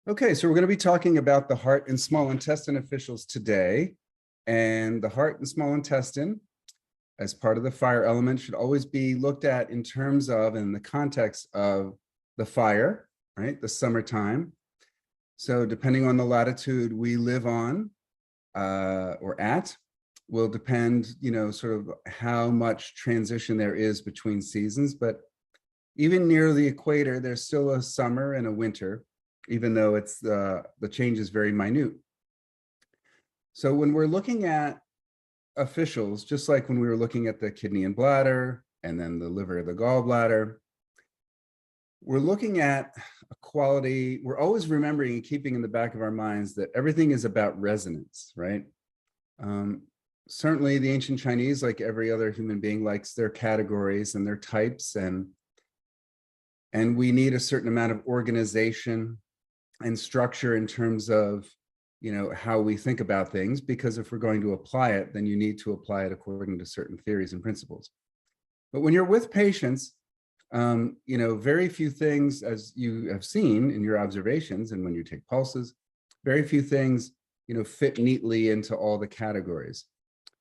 Okay, so we're going to be talking about the heart and small intestine officials today. And the heart and small intestine, as part of the fire element, should always be looked at in terms of, in the context of the fire, right? The summertime. So depending on the latitude we live on or at, will depend, sort of how much transition there is between seasons. But even near the equator, there's still a summer and a winter, even though it's the change is very minute. So when we're looking at officials, just like when we were looking at the kidney and bladder, and then the liver, the gallbladder, we're looking at a quality. We're always remembering and keeping in the back of our minds that everything is about resonance, right? Certainly the ancient Chinese, like every other human being, likes their categories and their types, and we need a certain amount of organization and structure in terms of, how we think about things, because if we're going to apply it, then you need to apply it according to certain theories and principles. But when you're with patients, very few things, as you have seen in your observations and when you take pulses, very few things, fit neatly into all the categories.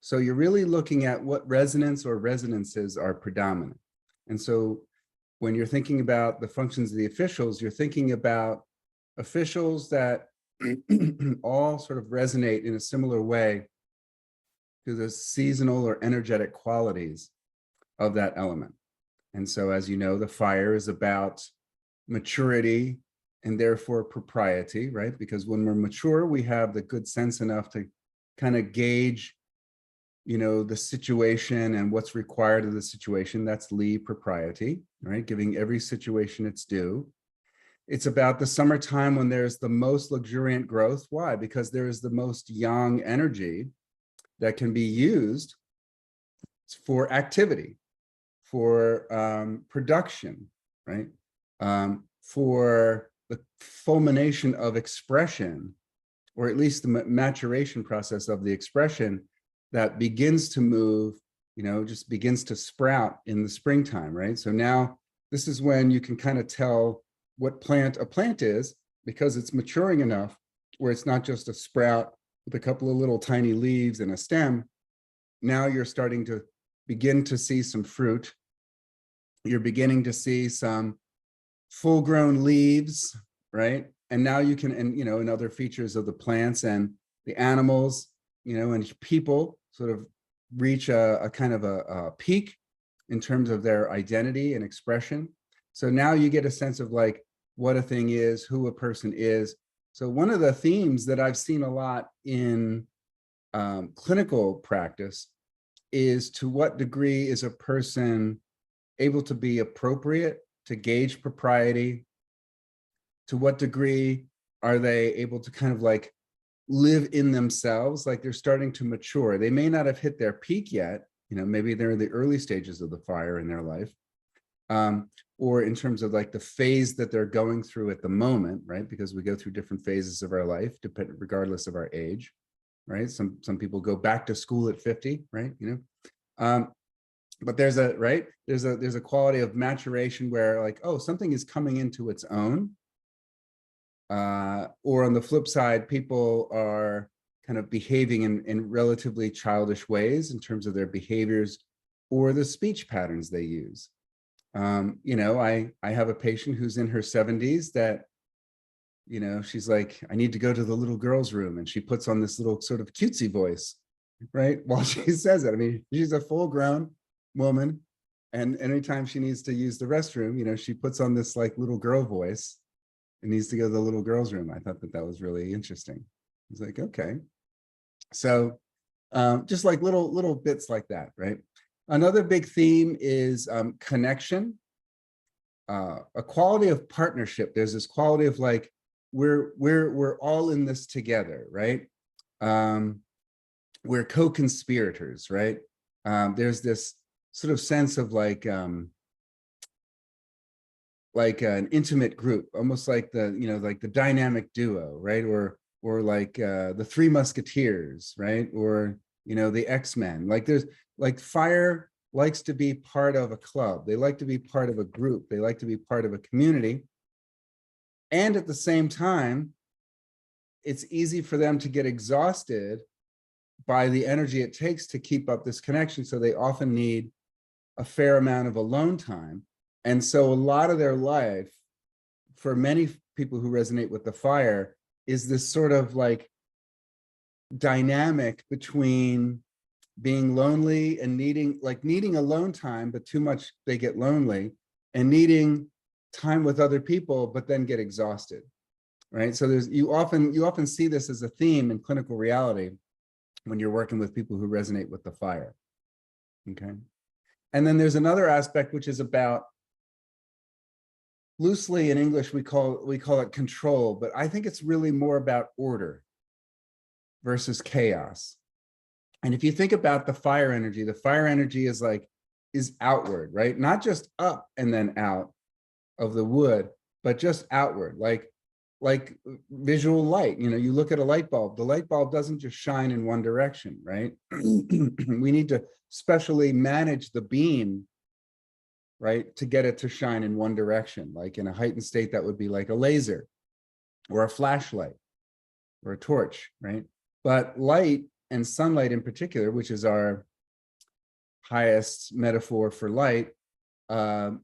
So you're really looking at what resonance or resonances are predominant. And so when you're thinking about the functions of the officials, you're thinking about officials that all sort of resonate in a similar way to the seasonal or energetic qualities of that element. And so, as you know, the fire is about maturity and therefore propriety, right? Because when we're mature, we have the good sense enough to kind of gauge, the situation and what's required of the situation. That's Li propriety, right? Giving every situation its due. It's about the summertime when there's the most luxuriant growth. Why? Because there is the most yang energy that can be used for activity, for production, right? For the fulmination of expression, or at least the maturation process of the expression that begins to move, just begins to sprout in the springtime, right? So now this is when you can kind of tell what plant a plant is, because it's maturing enough where it's not just a sprout with a couple of little tiny leaves and a stem. Now you're starting to begin to see some fruit. You're beginning to see some full-grown leaves, right? And now you can, and other features of the plants and the animals, and people sort of reach a kind of a peak in terms of their identity and expression. So now you get a sense of like what a thing is, who a person is. So one of the themes that I've seen a lot in clinical practice is, to what degree is a person able to be appropriate to gauge propriety? To what degree are they able to kind of like live in themselves, like they're starting to mature? They may not have hit their peak yet, maybe they're in the early stages of the fire in their life, or in terms of like the phase that they're going through at the moment, right? Because we go through different phases of our life, regardless of our age, right? Some people go back to school at 50, right? But there's a quality of maturation where like, oh, something is coming into its own. Or on the flip side, people are kind of behaving in relatively childish ways in terms of their behaviors or the speech patterns they use. I have a patient who's in her 70s that, she's like, I need to go to the little girl's room. And she puts on this little sort of cutesy voice, right? While she says it. I mean, she's a full grown woman. And anytime she needs to use the restroom, she puts on this like little girl voice and needs to go to the little girl's room. I thought that was really interesting. It's like, okay. So just like little bits like that, right? Another big theme is connection, a quality of partnership. There's this quality of like, we're all in this together, right? We're co-conspirators, right? There's this sort of sense of like an intimate group, almost like like the dynamic duo, right? Or like the Three Musketeers, right? Or the X-Men. Like there's like fire likes to be part of a club. They like to be part of a group. They like to be part of a community. And at the same time, it's easy for them to get exhausted by the energy it takes to keep up this connection. So they often need a fair amount of alone time. And so a lot of their life, for many people who resonate with the fire, is this sort of like dynamic between being lonely and needing alone time, but too much they get lonely, and needing time with other people, but then get exhausted, right? So you often see this as a theme in clinical reality when you're working with people who resonate with the fire. Okay. And then there's another aspect, which is about, loosely in English, we call it control, but I think it's really more about order versus chaos. And if you think about the fire energy is outward, right? Not just up and then out of the wood, but just outward, like visual light. You know, you look at a light bulb, the light bulb doesn't just shine in one direction, right? We need to specially manage the beam, right, to get it to shine in one direction. Like in a heightened state, that would be like a laser or a flashlight or a torch, right? But light, and sunlight in particular, which is our highest metaphor for light, goes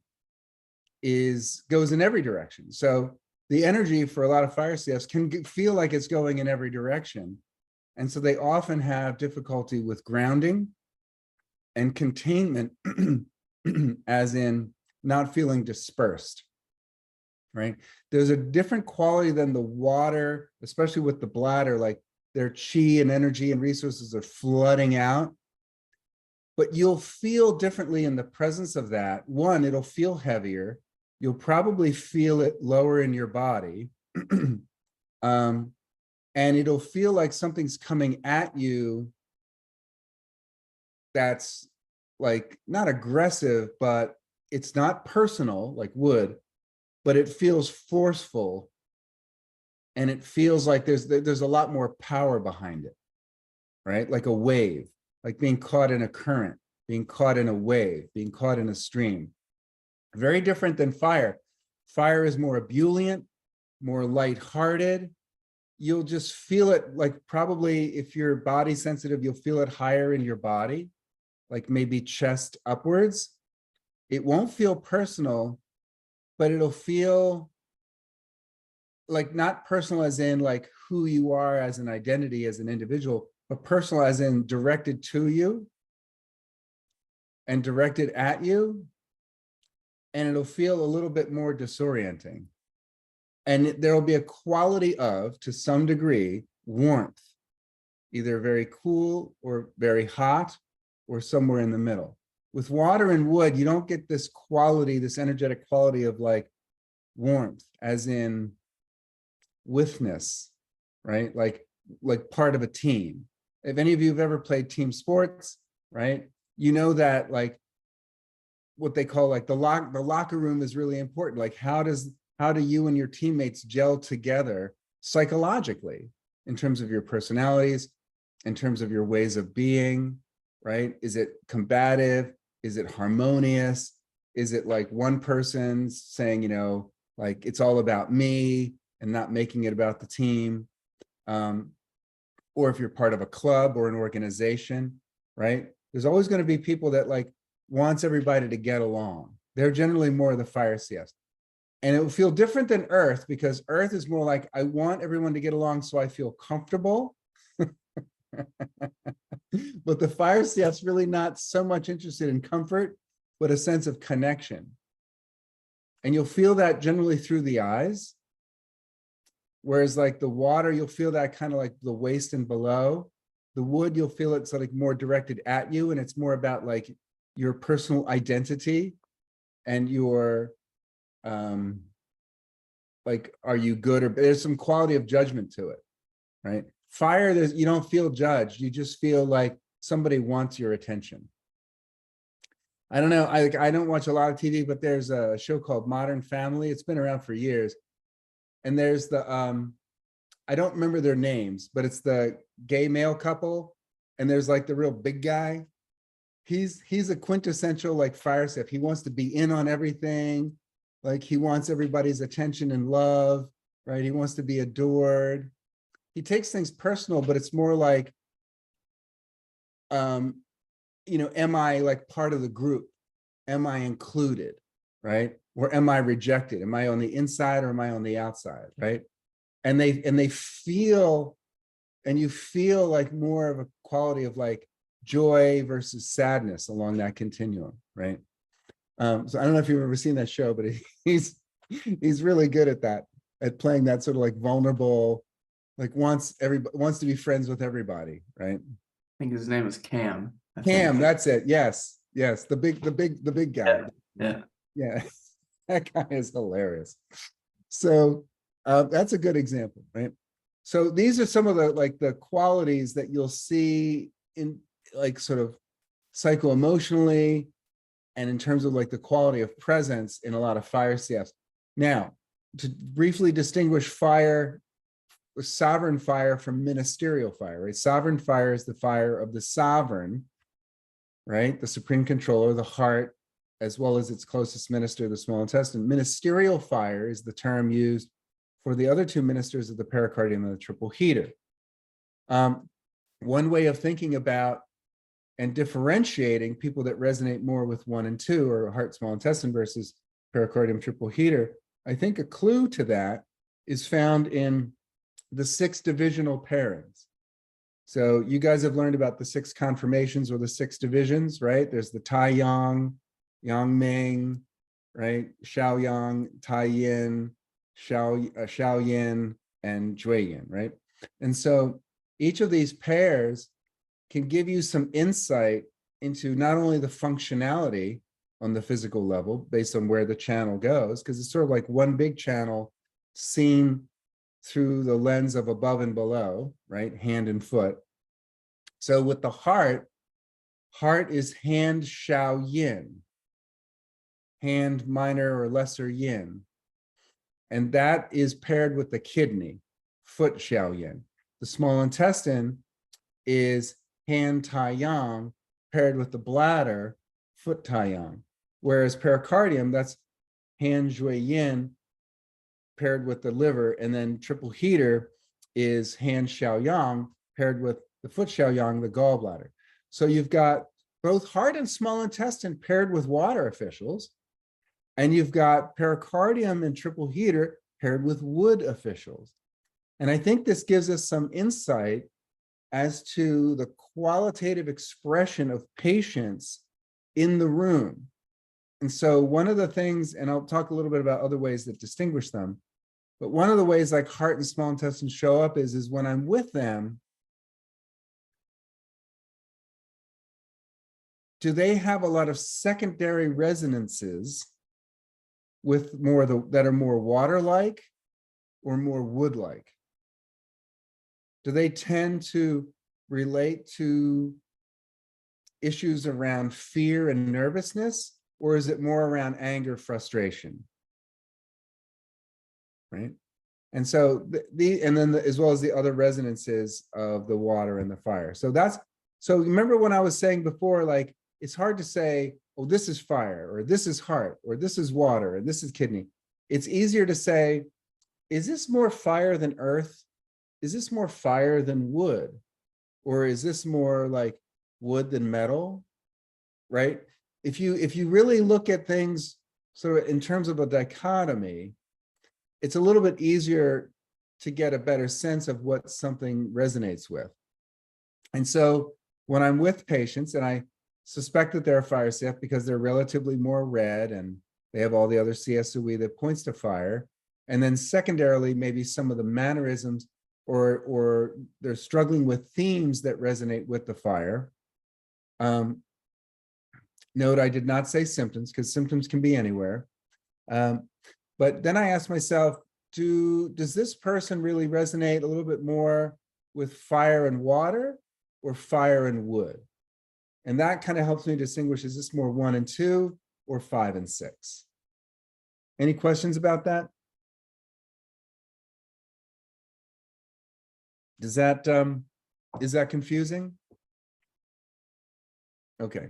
in every direction. So the energy for a lot of fire CFs can feel like it's going in every direction. And so they often have difficulty with grounding and containment, as in not feeling dispersed, right? There's a different quality than the water, especially with the bladder, like their chi and energy and resources are flooding out. But you'll feel differently in the presence of that. One, it'll feel heavier. You'll probably feel it lower in your body. And it'll feel like something's coming at you that's like not aggressive, but it's not personal like wood, but it feels forceful. And it feels like there's a lot more power behind it, right? Like a wave, like being caught in a current, being caught in a wave, being caught in a stream. Very different than fire. Fire is more ebullient, more lighthearted. You'll just feel it, like probably if you're body sensitive, you'll feel it higher in your body, like maybe chest upwards. It won't feel personal, but it'll feel like not personal as in like who you are as an identity, as an individual, but personal as in directed to you and directed at you. And it'll feel a little bit more disorienting. And there'll be a quality of, to some degree, warmth, either very cool or very hot or somewhere in the middle. With water and wood, you don't get this quality, this energetic quality of like warmth, as in withness, right? Like part of a team. If any of you have ever played team sports, right? You know that like what they call like the locker room is really important. Like how do you and your teammates gel together psychologically in terms of your personalities, in terms of your ways of being, right? Is it combative? Is it harmonious? Is it like one person saying, you know, like it's all about me and not making it about the team? Or if you're part of a club or an organization, right? There's always going to be people that like wants everybody to get along. They're generally more of the fire CS. And it will feel different than Earth, because Earth is more like, I want everyone to get along so I feel comfortable. But the fire CF's really not so much interested in comfort, but a sense of connection. And you'll feel that generally through the eyes. Whereas like the water, you'll feel that kind of like the waist and below. The wood, you'll feel it's like more directed at you, and it's more about like your personal identity and your like, are you good, or there's some quality of judgment to it, right? Fire, you don't feel judged. You just feel like somebody wants your attention. I don't know. I don't watch a lot of TV, but there's a show called Modern Family. It's been around for years. And there's the, I don't remember their names, but it's the gay male couple. And there's like the real big guy. He's a quintessential like fire CF. He wants to be in on everything. Like he wants everybody's attention and love. right? He wants to be adored. He takes things personal, but it's more like, am I like part of the group? Am I included, right? Or am I rejected? Am I on the inside or am I on the outside, right? And they feel, and you feel like more of a quality of like joy versus sadness along that continuum, right? So I don't know if you've ever seen that show, but he's really good at that, at playing that sort of like vulnerable, like wants to be friends with everybody, right? I think his name is Cam. Cam, that's it. Yes, the big guy. Yeah. Yeah, that guy is hilarious. So that's a good example, right? So these are some of the qualities that you'll see in like sort of psycho-emotionally and in terms of like the quality of presence in a lot of fire CFs. Now, to briefly distinguish fire, sovereign fire from ministerial fire, right? Sovereign fire is the fire of the sovereign, right? The supreme controller, the heart, as well as its closest minister, the small intestine. Ministerial fire is the term used for the other two ministers of the pericardium and the triple heater. One way of thinking about and differentiating people that resonate more with 1 and 2, or heart, small intestine versus pericardium, triple heater, I think a clue to that is found in the 6 divisional pairings. So you guys have learned about the 6 conformations or the 6 divisions, right? There's the Tai Yang, Yang Ming, right? Xiao Yang, Tai Yin, Xiao Yin, and Jui Yin, right? And so each of these pairs can give you some insight into not only the functionality on the physical level based on where the channel goes, because it's sort of like one big channel seen through the lens of above and below, right? Hand and foot. So with the heart is hand Xiao Yin, hand minor or lesser yin. And that is paired with the kidney, foot Xiao Yin. The small intestine is hand Tai Yang paired with the bladder, foot Tai Yang. Whereas pericardium, that's hand Jui Yin paired with the liver, and then triple heater is hand Xiao Yang paired with the foot Xiao Yang, the gallbladder. So you've got both heart and small intestine paired with water officials, and you've got pericardium and triple heater paired with wood officials. And I think this gives us some insight as to the qualitative expression of patience in the room. And so one of the things, and I'll talk a little bit about other ways that distinguish them, but one of the ways like heart and small intestine show up is when I'm with them, do they have a lot of secondary resonances with more that are more water-like or more wood-like? Do they tend to relate to issues around fear and nervousness, or is it more around anger, frustration? Right? And so as well as the other resonances of the water and the fire. So remember when I was saying before, like, it's hard to say, oh, this is fire, or this is heart, or this is water, and this is kidney. It's easier to say, is this more fire than earth? Is this more fire than wood? Or is this more like wood than metal, right? If you really look at things sort of in terms of a dichotomy, it's a little bit easier to get a better sense of what something resonates with. And so when I'm with patients, and I suspect that they're fire CF because they're relatively more red and they have all the other CSOE that points to fire, and then secondarily, maybe some of the mannerisms or they're struggling with themes that resonate with the fire. Note, I did not say symptoms because symptoms can be anywhere. But then I asked myself, does this person really resonate a little bit more with fire and water or fire and wood? And that kind of helps me distinguish, is this more 1 and 2 or 5 and 6? Any questions about that? Is that confusing? Okay.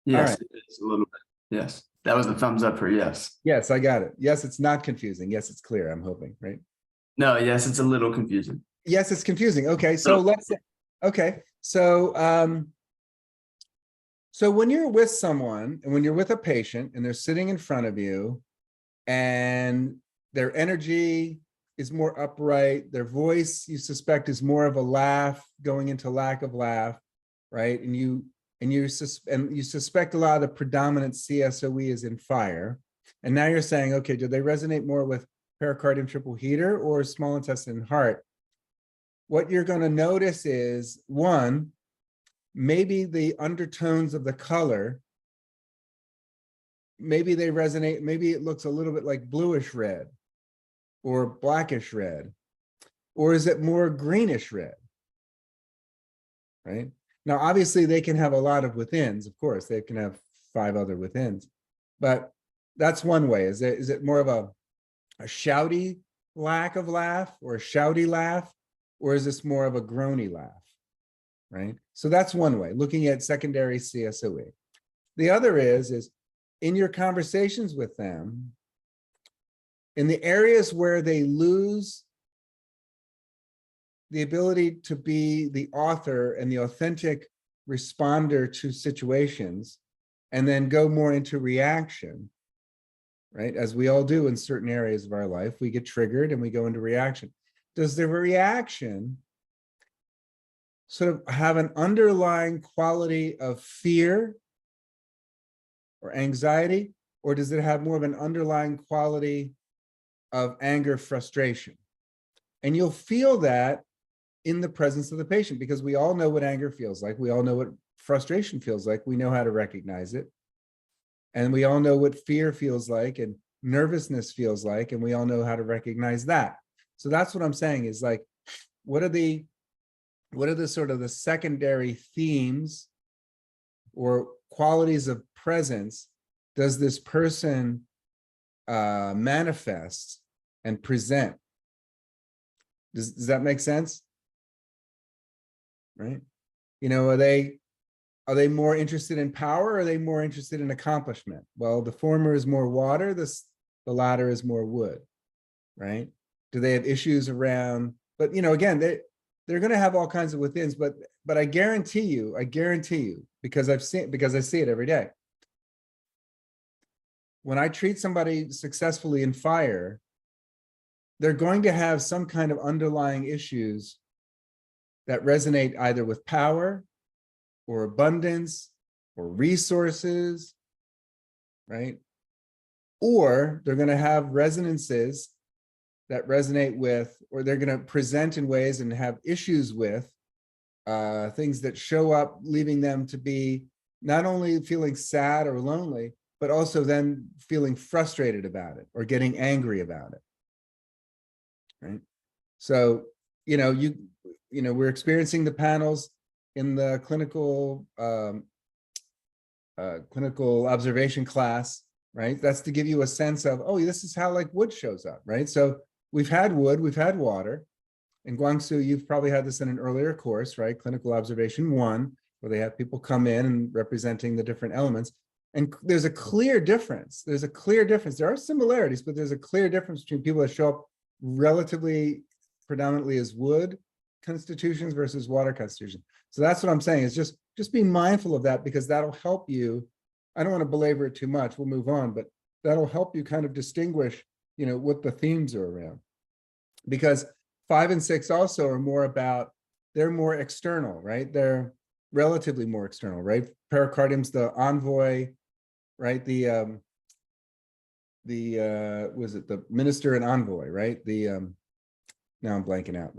Yes, All right. it is a little bit. Yes. That was the thumbs up for yes. Yes, I got it. Yes, it's not confusing. Yes, it's clear, I'm hoping, right? No, yes, it's a little confusing. Yes, it's confusing. Okay, so So let's say, okay, so when you're with someone and when you're with a patient and they're sitting in front of you and their energy is more upright, their voice you suspect is more of a laugh going into lack of laugh, right? And you suspect a lot of the predominant CSOE is in fire. And now you're saying, okay, do they resonate more with pericardium triple heater or small intestine and heart? What you're going to notice is, one, maybe the undertones of the color, maybe they resonate, maybe it looks a little bit like bluish red or blackish red, or is it more greenish red, right? Now, obviously they can have a lot of withins, of course, they can have 5 other withins, but that's one way. Is it more of a shouty lack of laugh or a shouty laugh, or is this more of a groany laugh, right? So that's one way, looking at secondary CSOE. The other is in your conversations with them, in the areas where they lose the ability to be the author and the authentic responder to situations, and then go more into reaction, right? As we all do in certain areas of our life, we get triggered and we go into reaction. Does the reaction sort of have an underlying quality of fear or anxiety, or does it have more of an underlying quality of anger, frustration? And you'll feel that in the presence of the patient, because we all know what anger feels like. We all know what frustration feels like. We know how to recognize it. And we all know what fear feels like and nervousness feels like, and we all know how to recognize that. So that's what I'm saying is, like, what are the sort of the secondary themes or qualities of presence does this person manifest and present? Does that make sense? Right? You know, are they more interested in power, or are they more interested in accomplishment? Well, the former is more water, the latter is more wood, right? Do they have issues around, but you know, again, they're going to have all kinds of withins, but I guarantee you, because I see it every day. When I treat somebody successfully in fire, they're going to have some kind of underlying issues that resonate either with power or abundance or resources, right? Or they're going to have resonances that resonate with, or they're going to present in ways and have issues with things that show up, leaving them to be not only feeling sad or lonely, but also then feeling frustrated about it or getting angry about it, right? So, you know, we're experiencing the panels in the clinical observation class, right? That's to give you a sense of, oh, this is how like wood shows up, right? So we've had wood, we've had water. In Guangzhou, you've probably had this in an earlier course, right? Clinical observation 1, where they have people come in and representing the different elements. And there's a clear difference. There's a clear difference. There are similarities, but there's a clear difference between people that show up relatively predominantly as wood constitutions versus water constitutions. So that's what I'm saying, is just be mindful of that, because that'll help you. I don't want to belabor it too much. We'll move on, but that'll help you kind of distinguish, you know, what the themes are around. Because 5 and 6 also are more about, they're more external, right? They're relatively more external, right? Pericardium's the envoy, right? Was it the minister and envoy, right? Now I'm blanking out.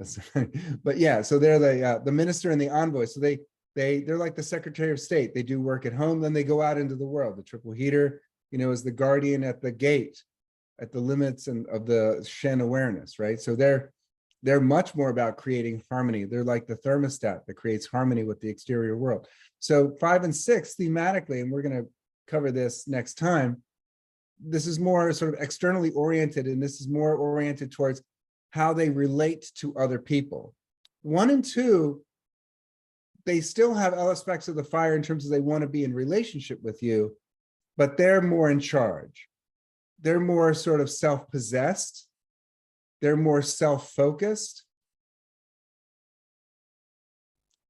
But yeah, so they're the minister and the envoy. So they're like the Secretary of State. They do work at home, then they go out into the world. The triple heater, you know, is the guardian at the gate, at the limits and of the Shen awareness, right? So they're much more about creating harmony. They're like the thermostat that creates harmony with the exterior world. So 5 and 6 thematically, and we're going to cover this next time, this is more sort of externally oriented, and this is more oriented towards how they relate to other people. 1 and 2, they still have aspects of the fire in terms of they want to be in relationship with you, but they're more in charge. They're more sort of self-possessed. They're more self-focused.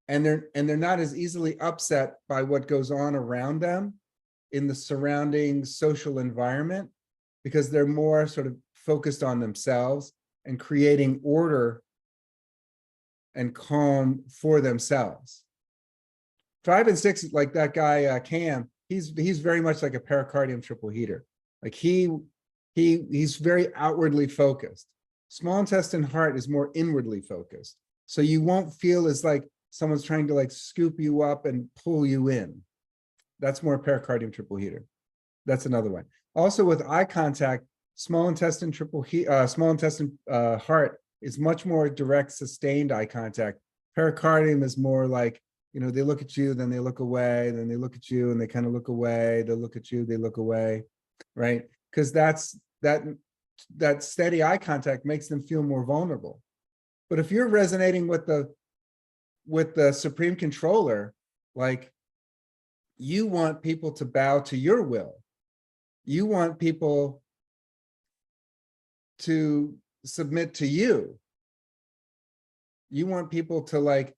And they're not as easily upset by what goes on around them in the surrounding social environment, because they're more sort of focused on themselves and creating order and calm for themselves. 5 and 6, like that guy Cam, he's very much like a pericardium triple heater. Like he's very outwardly focused. Small intestine heart is more inwardly focused. So you won't feel as like someone's trying to like scoop you up and pull you in. That's more pericardium triple heater. That's another one. Also with eye contact, small intestine heart is much more direct, sustained eye contact. Pericardium is more like, you know, they look at you, then they look away, then they look at you and they kind of look away, they look at you, they look away, right? Because that steady eye contact makes them feel more vulnerable. But if you're resonating with the supreme controller, like you want people to bow to your will. You want people to submit to you. You want people to like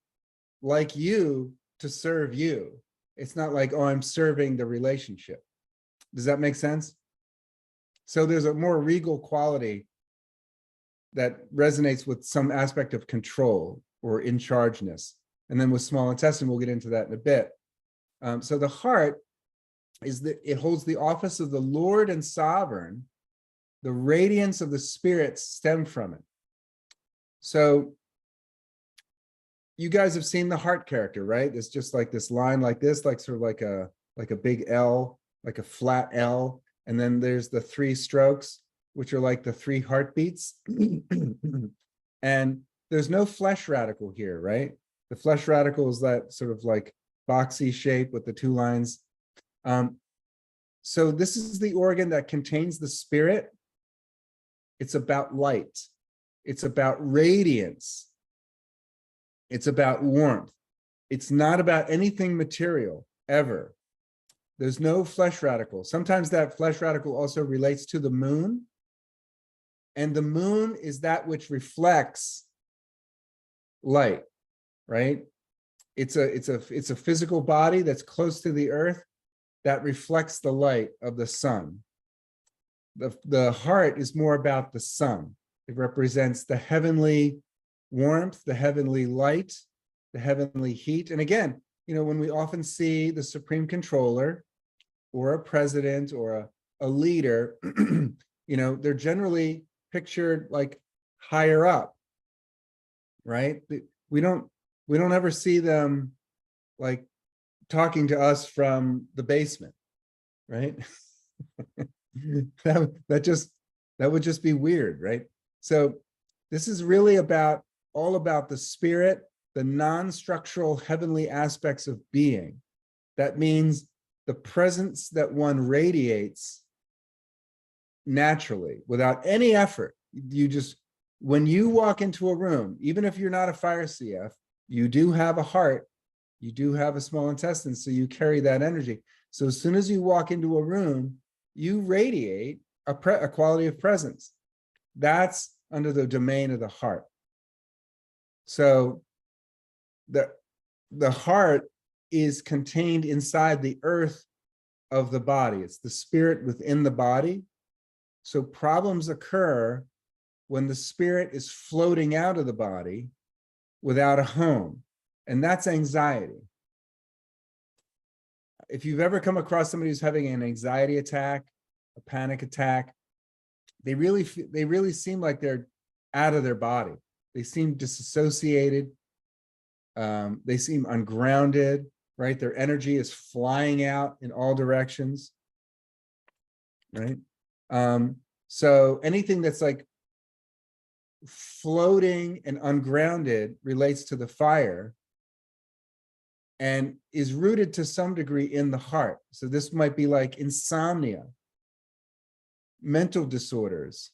you to serve you. It's not like, oh, I'm serving the relationship. Does that make sense? So there's a more regal quality that resonates with some aspect of control or in chargeness. And then with small intestine, we'll get into that in a bit. So the heart is that it holds the office of the Lord and sovereign. The radiance of the spirit stem from it. So you guys have seen the heart character, right? It's just like this line like this, like sort of like a big L, like a flat L. And then there's the 3 strokes, which are like the 3 heartbeats. And there's no flesh radical here, right? The flesh radical is that sort of like boxy shape with the 2 lines. So this is the organ that contains the spirit. It's about light. It's about radiance. It's about warmth. It's not about anything material, ever. There's no flesh radical. Sometimes that flesh radical also relates to the moon. And the moon is that which reflects light, right? It's a physical body that's close to the earth that reflects the light of the sun. The heart is more about the sun. It represents the heavenly warmth, the heavenly light, the heavenly heat. And again, you know, when we often see the supreme controller or a president or a leader, you know, they're generally pictured like higher up, right? We don't ever see them like talking to us from the basement, right? that would just be weird, right? So this is really all about the spirit, the non-structural heavenly aspects of being. That means the presence that one radiates naturally without any effort. When you walk into a room, even if you're not a fire CF, you do have a heart, you do have a small intestine, so you carry that energy. So as soon as you walk into a room, you radiate a quality of presence. That's under the domain of the heart. So the heart is contained inside the earth of the body. It's the spirit within the body. So problems occur when the spirit is floating out of the body without a home, and that's anxiety. If you've ever come across somebody who's having an anxiety attack, a panic attack, they really seem like they're out of their body. They seem disassociated. They seem ungrounded, right? Their energy is flying out in all directions, right? So anything that's like floating and ungrounded relates to the fire and is rooted to some degree in the heart. So this might be like insomnia, mental disorders,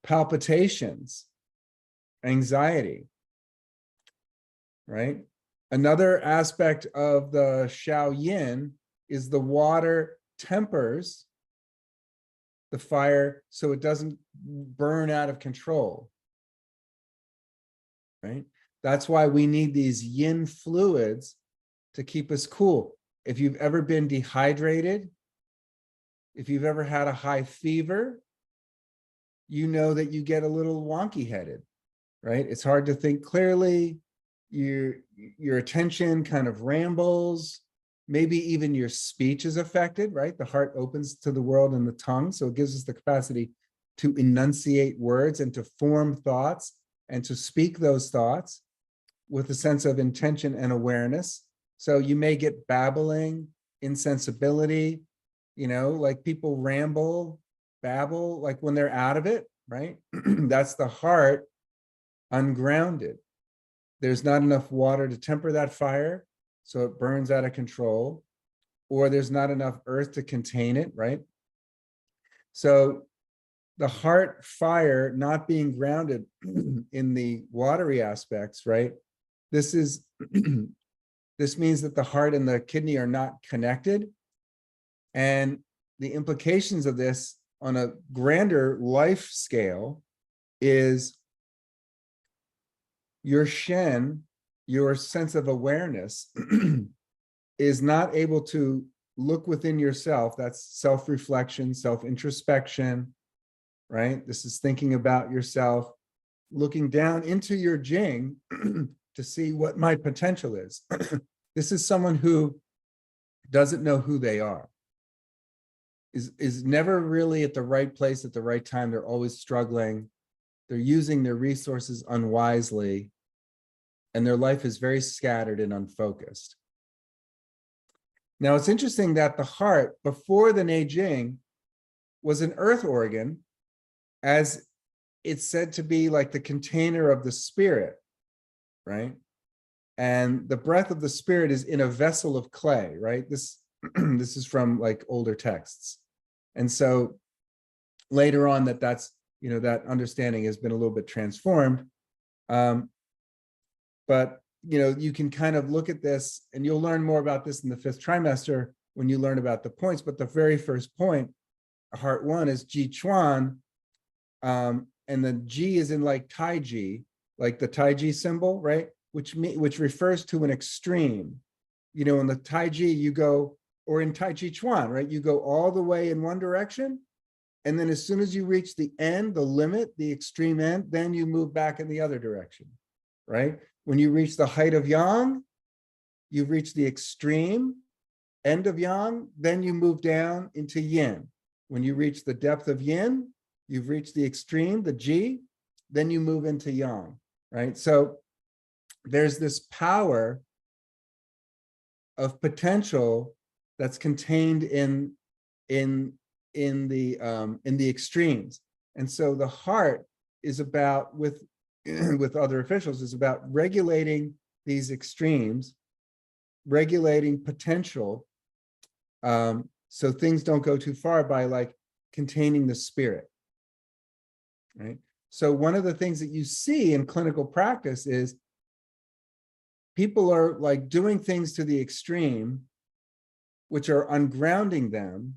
palpitations, anxiety, right? Another aspect of the Xiao Yin is the water tempers the fire so it doesn't burn out of control, right? That's why we need these yin fluids to keep us cool. If you've ever been dehydrated, if you've ever had a high fever, you know that you get a little wonky headed, right? It's hard to think clearly. Your attention kind of rambles. Maybe even your speech is affected, right? The heart opens to the world in the tongue. So it gives us the capacity to enunciate words and to form thoughts and to speak those thoughts with a sense of intention and awareness. So you may get babbling, insensibility, like people ramble, babble, like when they're out of it, right? That's the heart ungrounded. There's not enough water to temper that fire, so it burns out of control, or there's not enough earth to contain it, right? So the heart fire not being grounded in the watery aspects, right? This means that the heart and the kidney are not connected. And the implications of this on a grander life scale is your Shen, your sense of awareness, is not able to look within yourself. That's self-reflection, self-introspection, right? This is thinking about yourself, looking down into your Jing to see what my potential is. This is someone who doesn't know who they are, is never really at the right place at the right time. They're always struggling. They're using their resources unwisely, and their life is very scattered and unfocused. Now, it's interesting that the heart, before the Neijing, was an earth organ, as it's said to be like the container of the spirit, right? And the breath of the spirit is in a vessel of clay, right? This is from like older texts. And so later on that's, that understanding has been a little bit transformed. But, you can kind of look at this, and you'll learn more about this in the 5th trimester when you learn about the points. But the very first point, heart 1, is Ji Chuan. And the Ji is in like Tai Chi, like the Tai Chi symbol, right? Which refers to an extreme. In the Tai Chi, you go, or in Tai Chi Chuan, right? You go all the way in one direction. And then as soon as you reach the end, the limit, the extreme end, then you move back in the other direction, right? When you reach the height of Yang, you've reached the extreme end of Yang, then you move down into Yin. When you reach the depth of Yin, you've reached the extreme, the Ji, then you move into Yang, right? So there's this power of potential that's contained in the extremes. And so the heart is about, with other officials, is about regulating these extremes, regulating potential, so things don't go too far, by like containing the spirit, right? So one of the things that you see in clinical practice is people are like doing things to the extreme, which are ungrounding them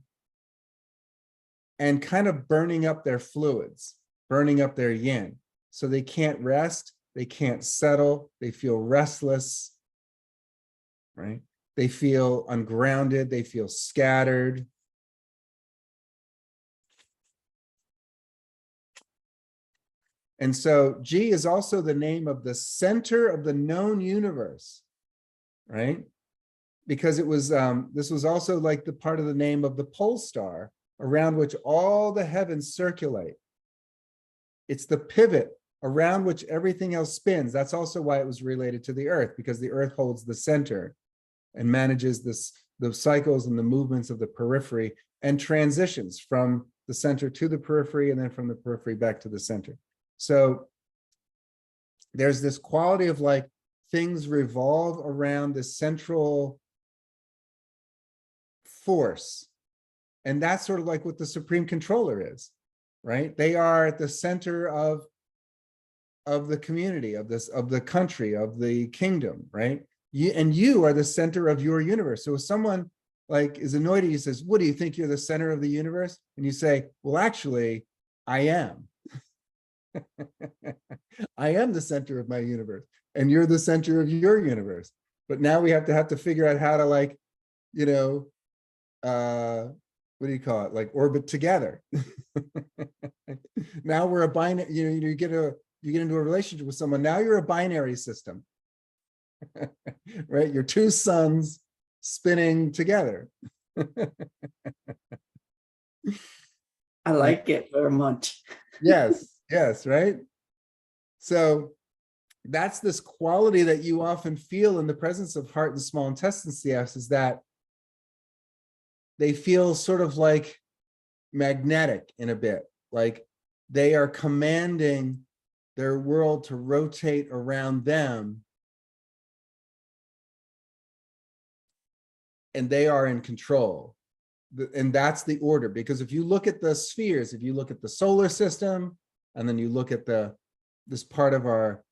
and kind of burning up their fluids, burning up their yin. So they can't rest, they can't settle, they feel restless, right? They feel ungrounded, they feel scattered. And so G is also the name of the center of the known universe, right? Because it was, this was also like the part of the name of the pole star around which all the heavens circulate. It's the pivot around which everything else spins. That's also why it was related to the earth, because the earth holds the center and manages the cycles and the movements of the periphery and transitions from the center to the periphery and then from the periphery back to the center. So there's this quality of like things revolve around the central force. And that's sort of like what the supreme controller is, right? They are at the center of the community, of the country, of the kingdom, right? You are the center of your universe. So if someone like is annoyed at you, says, what do you think, you're the center of the universe? And you say, well, actually, I am. I am the center of my universe, and you're the center of your universe. But now we have to figure out how to, like, you know, what do you call it? Like orbit together. Now we're a binary, you get into a relationship with someone. Now you're a binary system, right? You're two suns spinning together. I like it very much. Yes, right? So that's this quality that you often feel in the presence of heart and small intestine CFs, is that they feel sort of like magnetic in a bit, like they are commanding their world to rotate around them, and they are in control. And that's the order, because if you look at the spheres, if you look at the solar system, and then you look at this part of our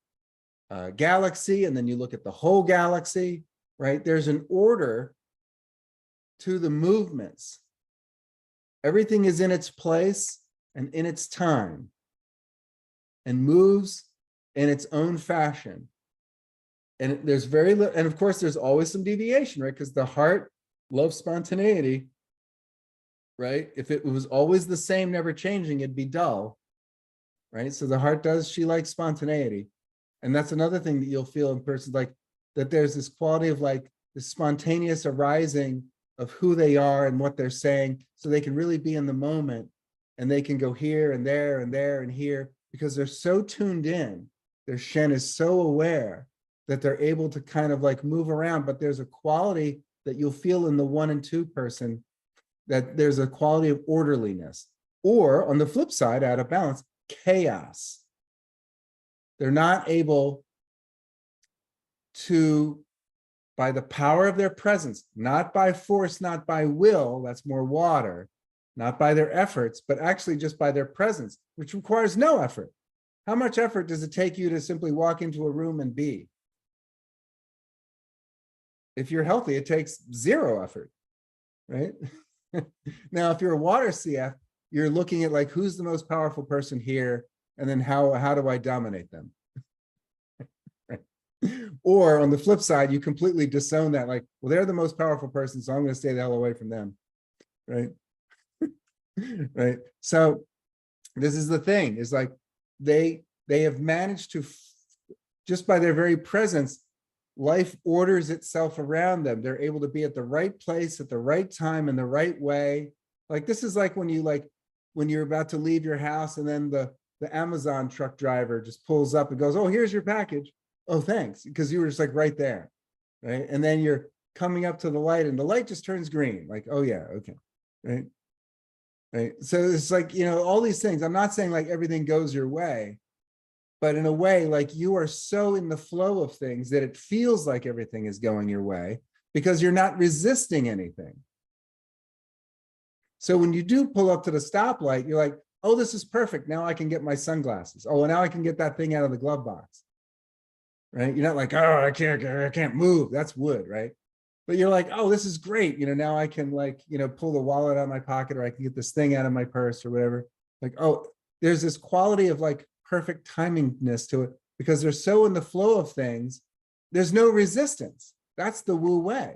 galaxy, and then you look at the whole galaxy, right? There's an order to the movements. Everything is in its place and in its time, and moves in its own fashion. And there's very little, and of course there's always some deviation, right? Because the heart loves spontaneity, right? If it was always the same, never changing, it'd be dull, right? So the heart she likes spontaneity. And that's another thing that you'll feel in persons, like that there's this quality of like this spontaneous arising of who they are and what they're saying, so they can really be in the moment, and they can go here and there and there and here, because they're so tuned in. Their Shen is so aware that they're able to kind of like move around. But there's a quality that you'll feel in the 1 and 2 person, that there's a quality of orderliness, or on the flip side, out of balance, chaos. They're not able to, by the power of their presence, not by force, not by will, that's more water, not by their efforts, but actually just by their presence, which requires no effort. How much effort does it take you to simply walk into a room and be? If you're healthy, it takes 0 effort, right? Now, if you're a water CF, you're looking at like, who's the most powerful person here? And then how do I dominate them? Right? Or on the flip side, you completely disown that, like, well, they're the most powerful person, so I'm going to stay the hell away from them, right? Right. So this is the thing, is like they have managed to, just by their very presence, life orders itself around them. They're able to be at the right place at the right time in the right way. Like this is like when you're about to leave your house, and then the Amazon truck driver just pulls up and goes, oh, here's your package. Oh, thanks. Because you were just like right there. Right. And then you're coming up to the light, and the light just turns green. Like, oh yeah, okay. Right. Right. So it's like, all these things. I'm not saying like everything goes your way, but in a way, like you are so in the flow of things that it feels like everything is going your way, because you're not resisting anything. So when you do pull up to the stoplight, you're like, oh, this is perfect. Now I can get my sunglasses. Oh, and now I can get that thing out of the glove box. Right? You're not like, oh, I can't move. That's wood, right? But you're like, oh, this is great. Now I can like, pull the wallet out of my pocket, or I can get this thing out of my purse or whatever. Like, oh, there's this quality of like perfect timingness to it, because they're so in the flow of things. There's no resistance. That's the Wu way.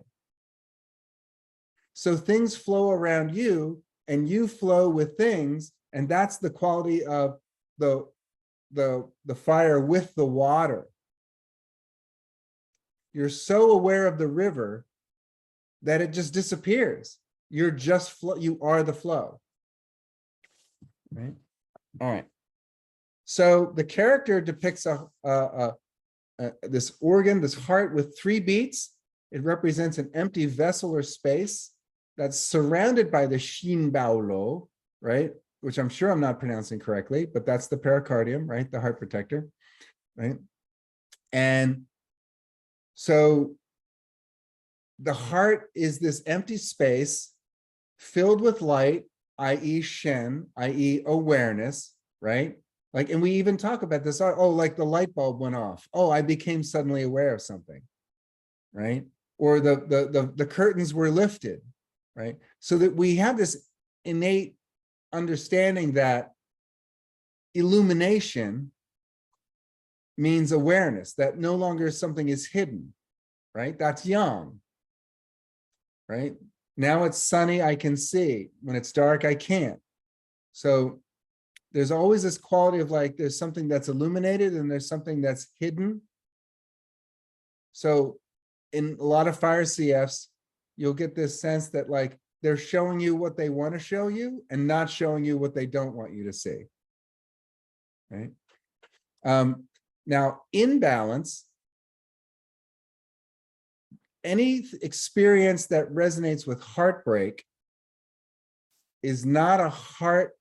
So things flow around you, and you flow with things, and that's the quality of the fire with the water. You're so aware of the river that it just disappears. You're just flow. You are the flow. Right. All right. So the character depicts this organ, this heart with 3 beats. It represents an empty vessel or space that's surrounded by the Shinbaolo, right? Which I'm sure I'm not pronouncing correctly, but that's the pericardium, right? The heart protector, right? And so the heart is this empty space filled with light, i.e. Shen, i.e. awareness, right? Like, and we even talk about this, oh, like the light bulb went off. Oh, I became suddenly aware of something, right? Or the curtains were lifted, right? So that we have this innate understanding that illumination means awareness, that no longer something is hidden, right? That's yang, right? Now it's sunny, I can see. When it's dark, I can't. So there's always this quality of like, there's something that's illuminated and there's something that's hidden. So in a lot of fire CFs, you'll get this sense that like they're showing you what they want to show you and not showing you what they don't want you to see, right? Now, in balance, any experience that resonates with heartbreak is not a heart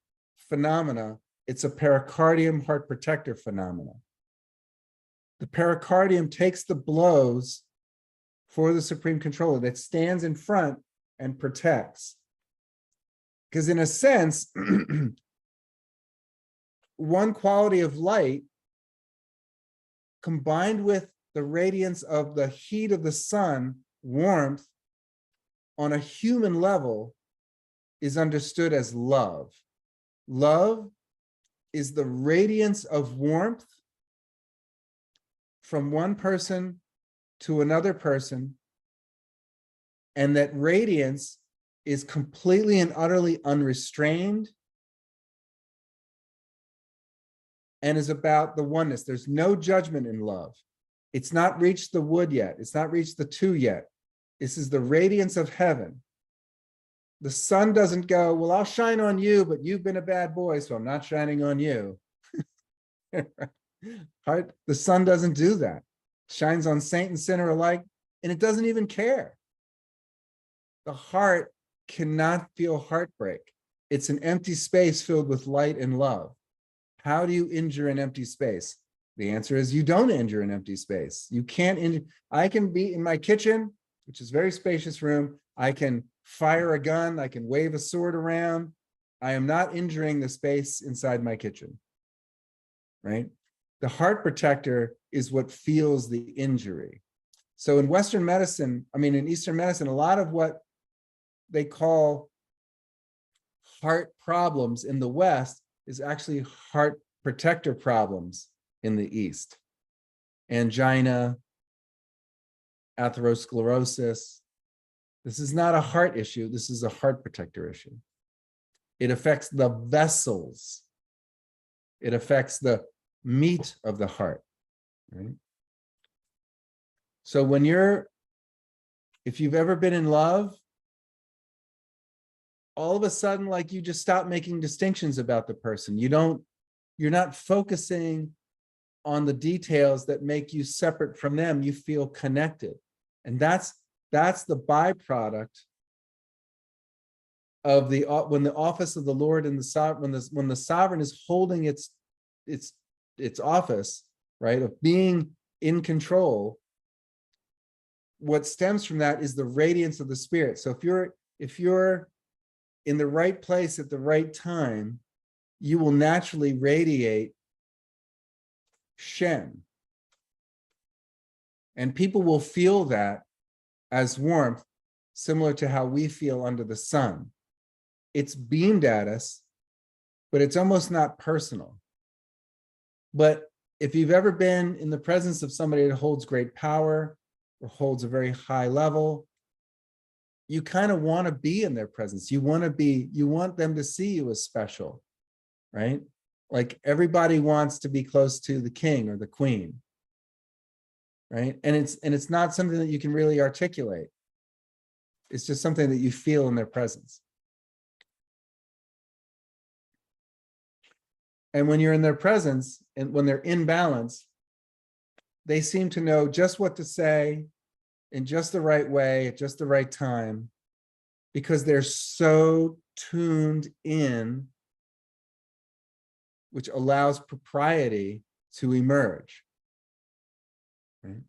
phenomena, it's a pericardium heart protector phenomena. The pericardium takes the blows for the supreme controller that stands in front and protects. Because in a sense, one quality of light combined with the radiance of the heat of the sun, warmth, on a human level is understood as love. Love is the radiance of warmth from one person to another person, and that radiance is completely and utterly unrestrained and is about the oneness. There's no judgment in love. It's not reached the wood yet. It's not reached the two yet. This is the radiance of heaven. The sun doesn't go, well, I'll shine on you, but you've been a bad boy, so I'm not shining on you. Right? The sun doesn't do that. Shines on saint and sinner alike, and it doesn't even care. The heart cannot feel heartbreak. It's an empty space filled with light and love. How do you injure an empty space? The answer is you don't injure an empty space. You can't injure. I can be in my kitchen, which is a very spacious room. I can fire a gun. I can wave a sword around. I am not injuring the space inside my kitchen, right? The heart protector is what feels the injury. So in Western medicine, in Eastern medicine, a lot of what they call heart problems in the West is actually heart protector problems in the East. Angina, atherosclerosis. This is not a heart issue. This is a heart protector issue. It affects the vessels. It affects the meat of the heart, right? So if you've ever been in love, all of a sudden, like you just stop making distinctions about the person. You're not focusing on the details that make you separate from them. You feel connected. And that's the byproduct of when the office of the Lord and the sovereign, when the sovereign is holding its office, right, of being in control. What stems from that is the radiance of the spirit. So if you're in the right place at the right time, you will naturally radiate Shem. And people will feel that as warmth, similar to how we feel under the sun. It's beamed at us, but it's almost not personal. But if you've ever been in the presence of somebody that holds great power or holds a very high level, you kind of want to be in their presence. You want them to see you as special, right? Like everybody wants to be close to the king or the queen, right? And it's not something that you can really articulate. It's just something that you feel in their presence. And when you're in their presence and when they're in balance, they seem to know just what to say in just the right way at just the right time, because they're so tuned in, which allows propriety to emerge. Right?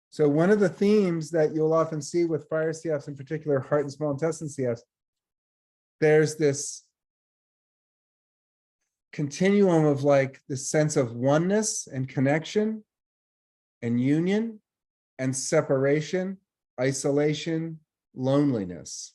So one of the themes that you'll often see with fire CFs, in particular heart and small intestine CFs, there's this continuum of like the sense of oneness and connection and union and separation, isolation, loneliness.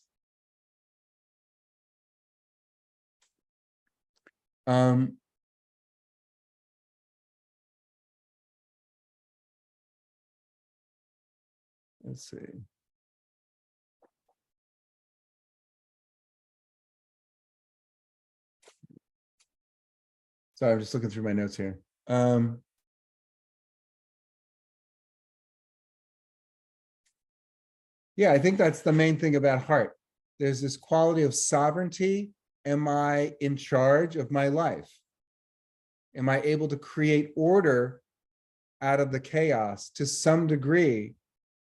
Let's see. Sorry, I'm just looking through my notes here. Yeah, I think that's the main thing about heart. There's this quality of sovereignty. Am I in charge of my life? Am I able to create order out of the chaos to some degree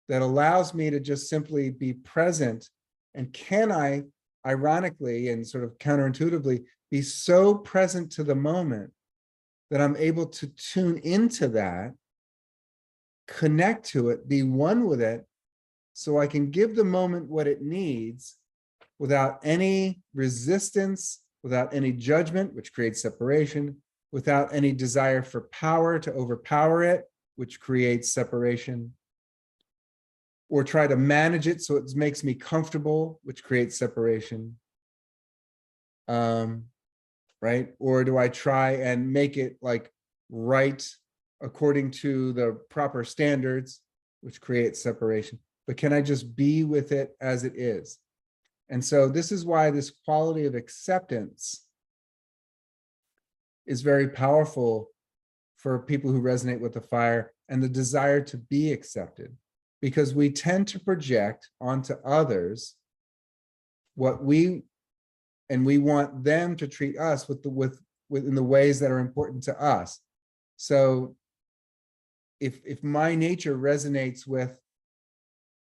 that allows me to just simply be present? And can I, ironically and sort of counterintuitively, be so present to the moment that I'm able to tune into that, connect to it, be one with it, so I can give the moment what it needs without any resistance, without any judgment, which creates separation, without any desire for power to overpower it, which creates separation, or try to manage it so it makes me comfortable, which creates separation. Right? Or do I try and make it like right according to the proper standards, which creates separation? But can I just be with it as it is? And so this is why this quality of acceptance is very powerful for people who resonate with the fire, and the desire to be accepted, because we tend to project onto others what we want them to treat us within the ways that are important to us. So if my nature resonates with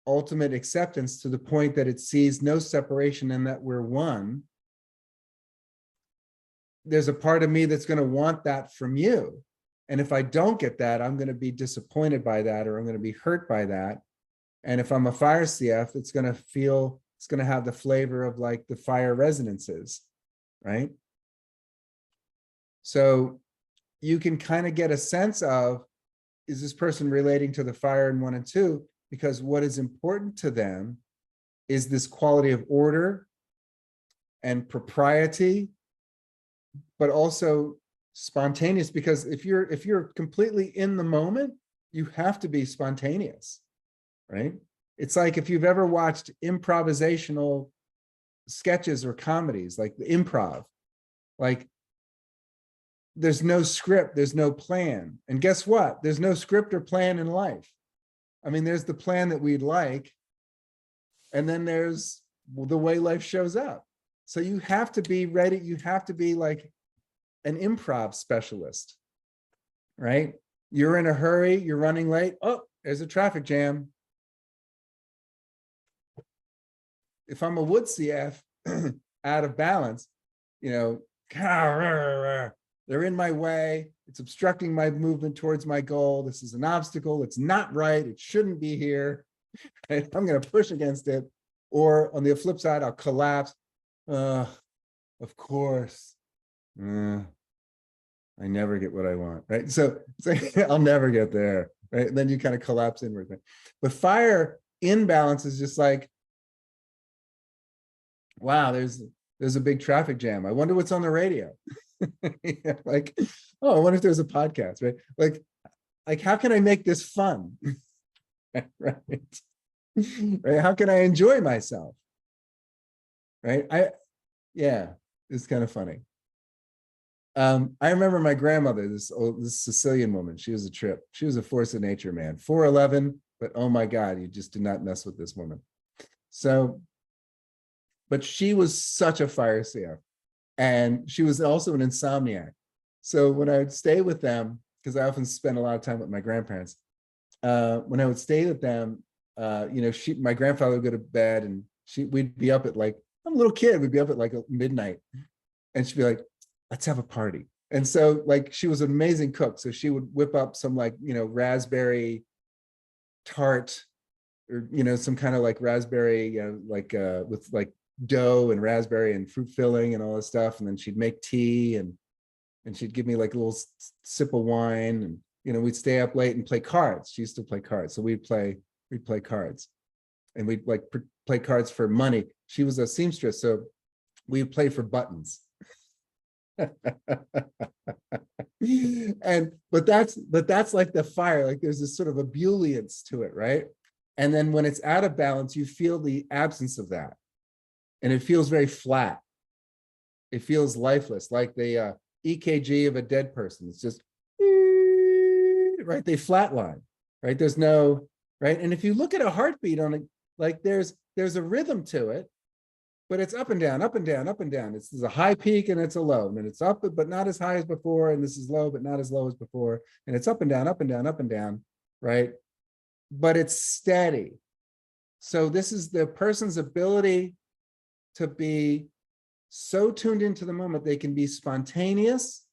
ultimate acceptance to the point that it sees no separation and that we're one, there's a part of me that's going to want that from you. And if I don't get that, I'm going to be disappointed by that, or I'm going to be hurt by that. And if I'm a fire CF, it's going to have the flavor of like the fire resonances, right? So you can kind of get a sense of, is this person relating to the fire in 1 and 2? Because what is important to them is this quality of order and propriety, but also spontaneous. Because if you're completely in the moment, you have to be spontaneous, right? It's like if you've ever watched improvisational sketches or comedies, like the improv, like there's no script, there's no plan. And guess what? There's no script or plan in life. I mean, there's the plan that we'd like, and then there's the way life shows up. So you have to be ready. You have to be like an improv specialist, right? You're in a hurry, you're running late. Oh, there's a traffic jam. If I'm a wood CF out of balance, you know, they're in my way. It's obstructing my movement towards my goal. This is an obstacle. It's not right. It shouldn't be here. Right? I'm going to push against it. Or on the flip side, I'll collapse. Of course. I never get what I want, right? So I'll never get there, right? And then you kind of collapse inward. But fire in balance is just like, wow, there's a big traffic jam. I wonder what's on the radio. Yeah, like, oh, I wonder if there's a podcast, right? Like how can I make this fun? Right? Right? How can I enjoy myself? Right? It's kind of funny. I remember my grandmother, this Sicilian woman. She was a trip. She was a force of nature, man. 4'11", but oh my God, you just did not mess with this woman. So, but she was such a fire CF, and she was also an insomniac. So when I would stay with them, because I often spend a lot of time with my grandparents, when I would stay with them, my grandfather would go to bed, and we'd be up at like, I'm a little kid, we'd be up at like midnight, and she'd be like, let's have a party. And so like, she was an amazing cook. So she would whip up some like, raspberry tart, or, some kind of like raspberry, with like dough and raspberry and fruit filling and all this stuff. And then she'd make tea, and and she'd give me like a little sip of wine, and we'd stay up late and play cards. She used to play cards, so we'd play cards, and we'd like play cards for money. She was a seamstress, so we'd play for buttons. But that's like the fire, like there's this sort of ebullience to it, right? And then when it's out of balance, you feel the absence of that, and it feels very flat. It feels lifeless, like the EKG of a dead person. It's just right. They flatline, right? There's no right. And if you look at a heartbeat on it, like there's a rhythm to it, but it's up and down, up and down, up and down. There's a high peak and it's a low, and then it's up but not as high as before, and this is low but not as low as before, and it's up and down, up and down, up and down, right? But it's steady. So this is the person's ability to be so tuned into the moment. They can be spontaneous.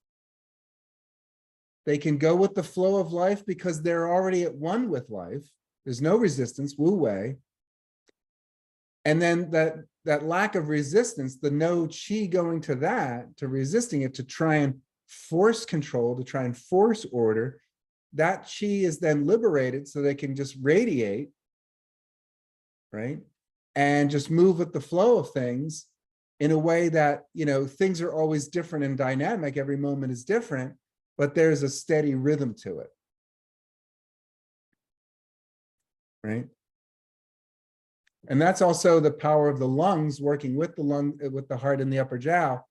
They can go with the flow of life because they're already at one with life. There's no resistance, wu wei. And then that lack of resistance, the no chi going to that, to resisting it, to try and force control, to try and force order, that chi is then liberated so they can just radiate, right? And just move with the flow of things in a way that, things are always different and dynamic. Every moment is different, but there's a steady rhythm to it, right? And that's also the power of the lungs working with the heart and the upper jiao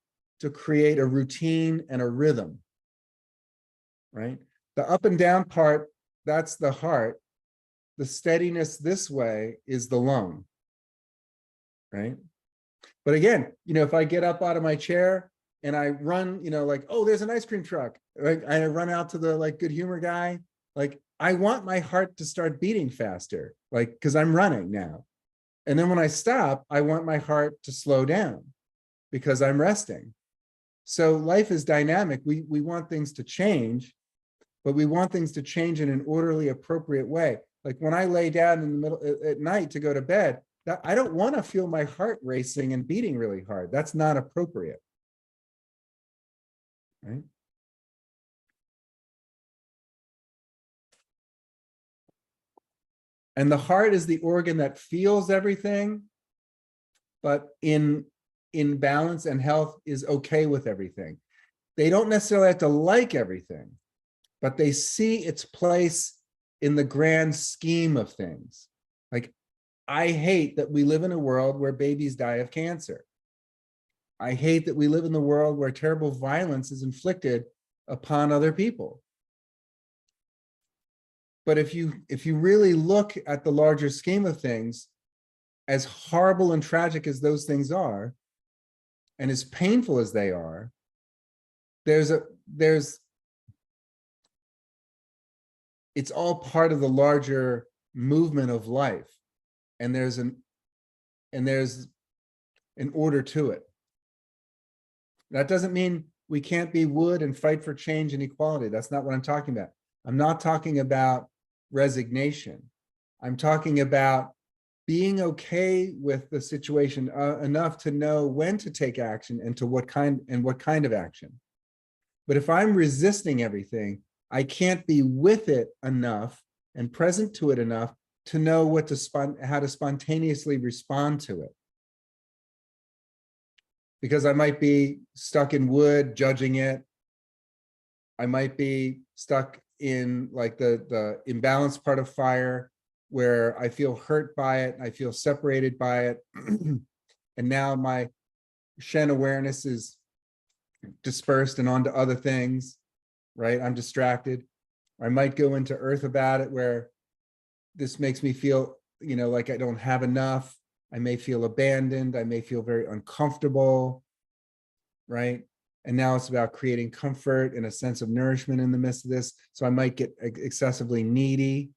to create a routine and a rhythm, right? The up and down part, that's the heart. The steadiness this way is the lung, right? But again, if I get up out of my chair and I run, like, oh, there's an ice cream truck, like I run out to the like good humor guy, like I want my heart to start beating faster, like, because I'm running now. And then when I stop, I want my heart to slow down because I'm resting. So life is dynamic. We want things to change, but we want things to change in an orderly, appropriate way. Like when I lay down in the middle at night to go to bed, I don't want to feel my heart racing and beating really hard. That's not appropriate, right? And the heart is the organ that feels everything, but in balance and health is okay with everything. They don't necessarily have to like everything, but they see its place in the grand scheme of things. Like, I hate that we live in a world where babies die of cancer. I hate that we live in the world where terrible violence is inflicted upon other people. But if you really look at the larger scheme of things, as horrible and tragic as those things are, and as painful as they are, it's all part of the larger movement of life. And there's an order to it. That doesn't mean we can't be wood and fight for change and equality. That's not what I'm talking about. I'm not talking about resignation. I'm talking about being okay with the situation enough to know when to take action and to what kind of action. But if I'm resisting everything, I can't be with it enough and present to it enough to know how to spontaneously respond to it. Because I might be stuck in wood, judging it. I might be stuck in like the imbalanced part of fire, where I feel hurt by it, I feel separated by it. And now my Shen awareness is dispersed and onto other things, right? I'm distracted. I might go into earth about it, where this makes me feel, like I don't have enough. I may feel abandoned. I may feel very uncomfortable, right? And now it's about creating comfort and a sense of nourishment in the midst of this. So I might get excessively needy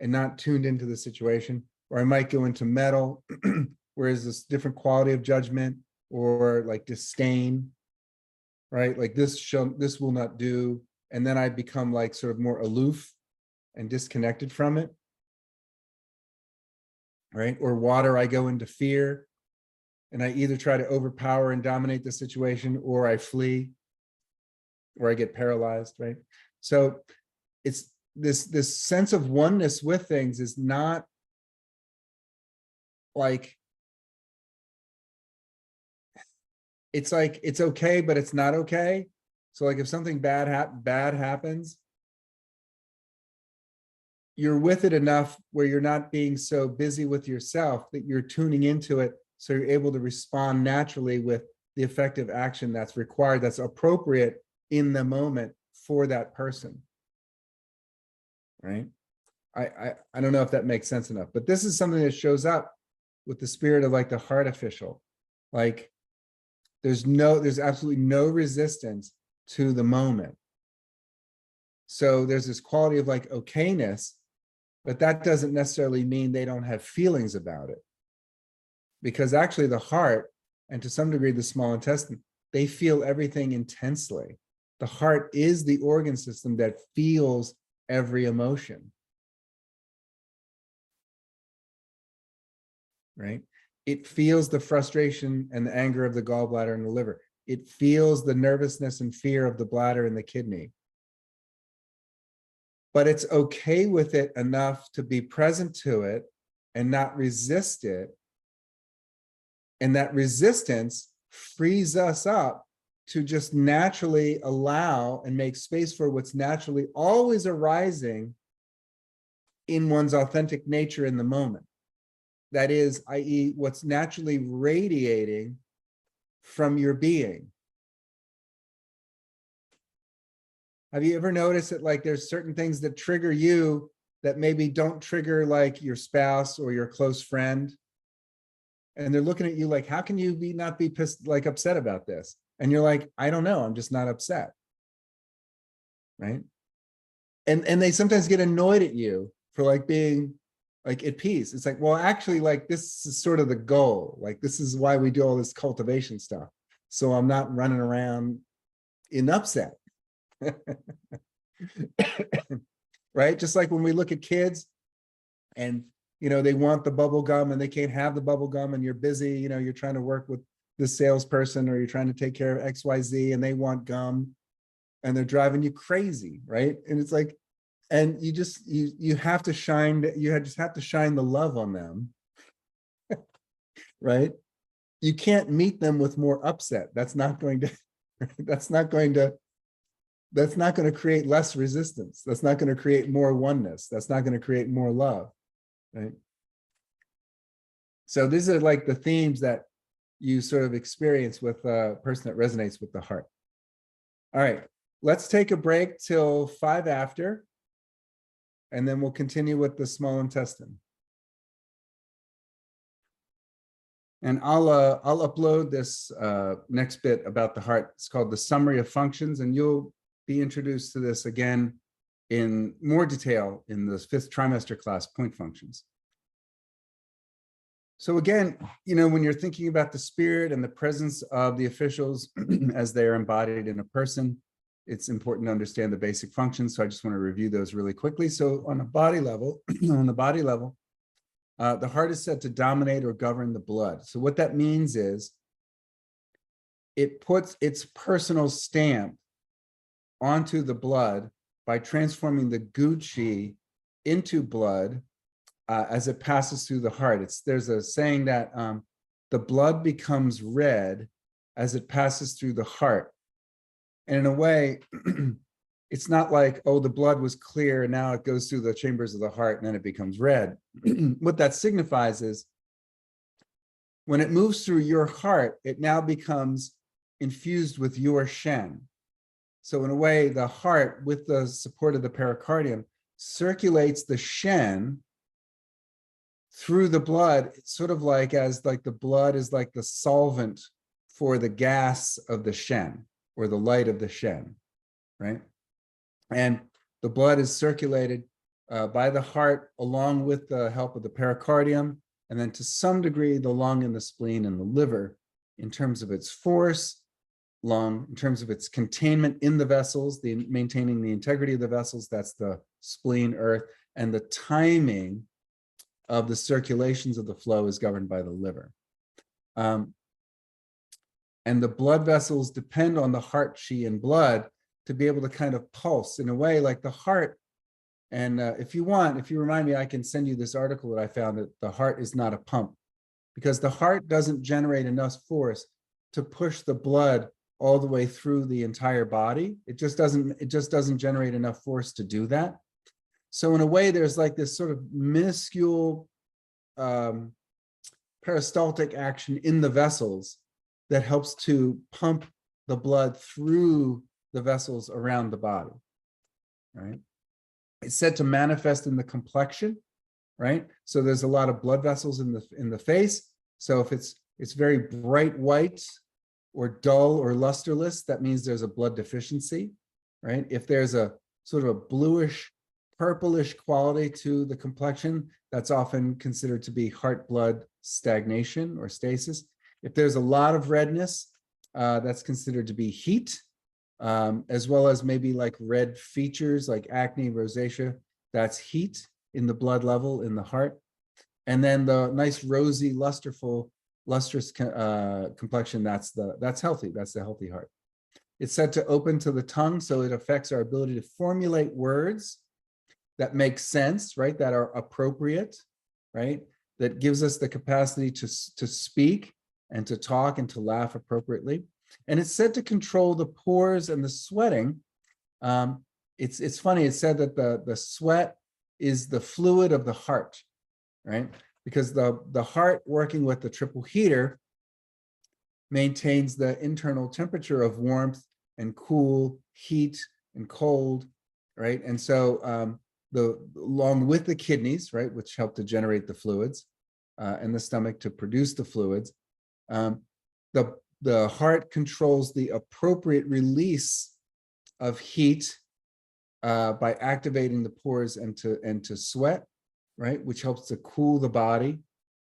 and not tuned into the situation. Or I might go into metal, where is this different quality of judgment, or like disdain, right? Like this will not do. And then I become like sort of more aloof and disconnected from it, right? Or water, I go into fear, and I either try to overpower and dominate the situation, or I flee. or I get paralyzed, right? So it's this sense of oneness with things is not like, it's like, it's okay, but it's not okay. So like if something bad happens, you're with it enough where you're not being so busy with yourself that you're tuning into it. So you're able to respond naturally with the effective action that's required, that's appropriate in the moment for that person. Right? I don't know if that makes sense enough, but this is something that shows up with the spirit of like the heart official. Like there's absolutely no resistance to the moment. So there's this quality of like okayness, but that doesn't necessarily mean they don't have feelings about it. Because actually the heart, and to some degree the small intestine, they feel everything intensely. The heart is the organ system that feels every emotion. Right? It feels the frustration and the anger of the gallbladder and the liver. It feels the nervousness and fear of the bladder and the kidney. But it's okay with it enough to be present to it and not resist it. And that resistance frees us up to just naturally allow and make space for what's naturally always arising in one's authentic nature in the moment. That is, i.e., what's naturally radiating from your being. Have you ever noticed that like there's certain things that trigger you that maybe don't trigger like your spouse or your close friend? And they're looking at you like, how can you not be pissed, like upset about this? And you're like, I don't know, I'm just not upset. Right? And they sometimes get annoyed at you for like being like at peace. It's like, well, actually, like this is sort of the goal. Like this is why we do all this cultivation stuff. So I'm not running around in upset. Right? Just like when we look at kids and, you know, they want the bubble gum and they can't have the bubble gum and you're busy, you know, you're trying to work with the salesperson or you're trying to take care of XYZ and they want gum and they're driving you crazy, right? And it's like, and you have to shine, just have to shine the love on them, right? You can't meet them with more upset. That's not going to create less resistance. That's not going to create more oneness. That's not going to create more love, right? So these are like the themes that you sort of experience with a person that resonates with the heart. All right, let's take a break till 5 after, and then we'll continue with the small intestine. And I'll upload this next bit about the heart. It's called the Summary of Functions, and you'll be introduced to this again in more detail in the 5th trimester class, Point Functions. So again, you know, when you're thinking about the spirit and the presence of the officials as they are embodied in a person, it's important to understand the basic functions. So I just want to review those really quickly. So on a body level, the heart is said to dominate or govern the blood. So what that means is it puts its personal stamp onto the blood by transforming the Gucci into blood as it passes through the heart. There's a saying that the blood becomes red as it passes through the heart. And in a way, it's not like, oh, the blood was clear and now it goes through the chambers of the heart and then it becomes red. What that signifies is when it moves through your heart, it now becomes infused with your Shen. So in a way, the heart, with the support of the pericardium, circulates the Shen through the blood. It's sort of like the blood is like the solvent for the gas of the Shen or the light of the Shen, right? And the blood is circulated by the heart along with the help of the pericardium, and then to some degree, the lung and the spleen and the liver in terms of its force, lung, in terms of its containment in the vessels, maintaining the integrity of the vessels, that's the spleen, earth, and the timing of the circulations of the flow is governed by the liver. And the blood vessels depend on the heart chi and blood to be able to kind of pulse in a way like the heart. And if you remind me, I can send you this article that I found, that the heart is not a pump, because the heart doesn't generate enough force to push the blood all the way through the entire body. It just doesn't generate enough force to do that. So in a way, there's like this sort of minuscule peristaltic action in the vessels that helps to pump the blood through the vessels around the body, right? It's said to manifest in the complexion, right? So there's a lot of blood vessels in the face. So if it's very bright white or dull or lusterless, that means there's a blood deficiency, right? If there's a sort of a bluish, purplish quality to the complexion, that's often considered to be heart blood stagnation or stasis. If there's a lot of redness, that's considered to be heat, as well as maybe like red features like acne, rosacea, that's heat in the blood level in the heart. And then the nice rosy, lustrous complexion, that's healthy. That's the healthy heart. It's said to open to the tongue, so it affects our ability to formulate words that make sense, right? That are appropriate, right? That gives us the capacity to speak and to talk and to laugh appropriately. And it's said to control the pores and the sweating. It's funny, it's said that the sweat is the fluid of the heart, right? Because the heart, working with the triple heater, maintains the internal temperature of warmth and cool, heat and cold, right? And so along with the kidneys, right, which help to generate the fluids, and the stomach to produce the fluids, the heart controls the appropriate release of heat by activating the pores and to sweat, right? Which helps to cool the body,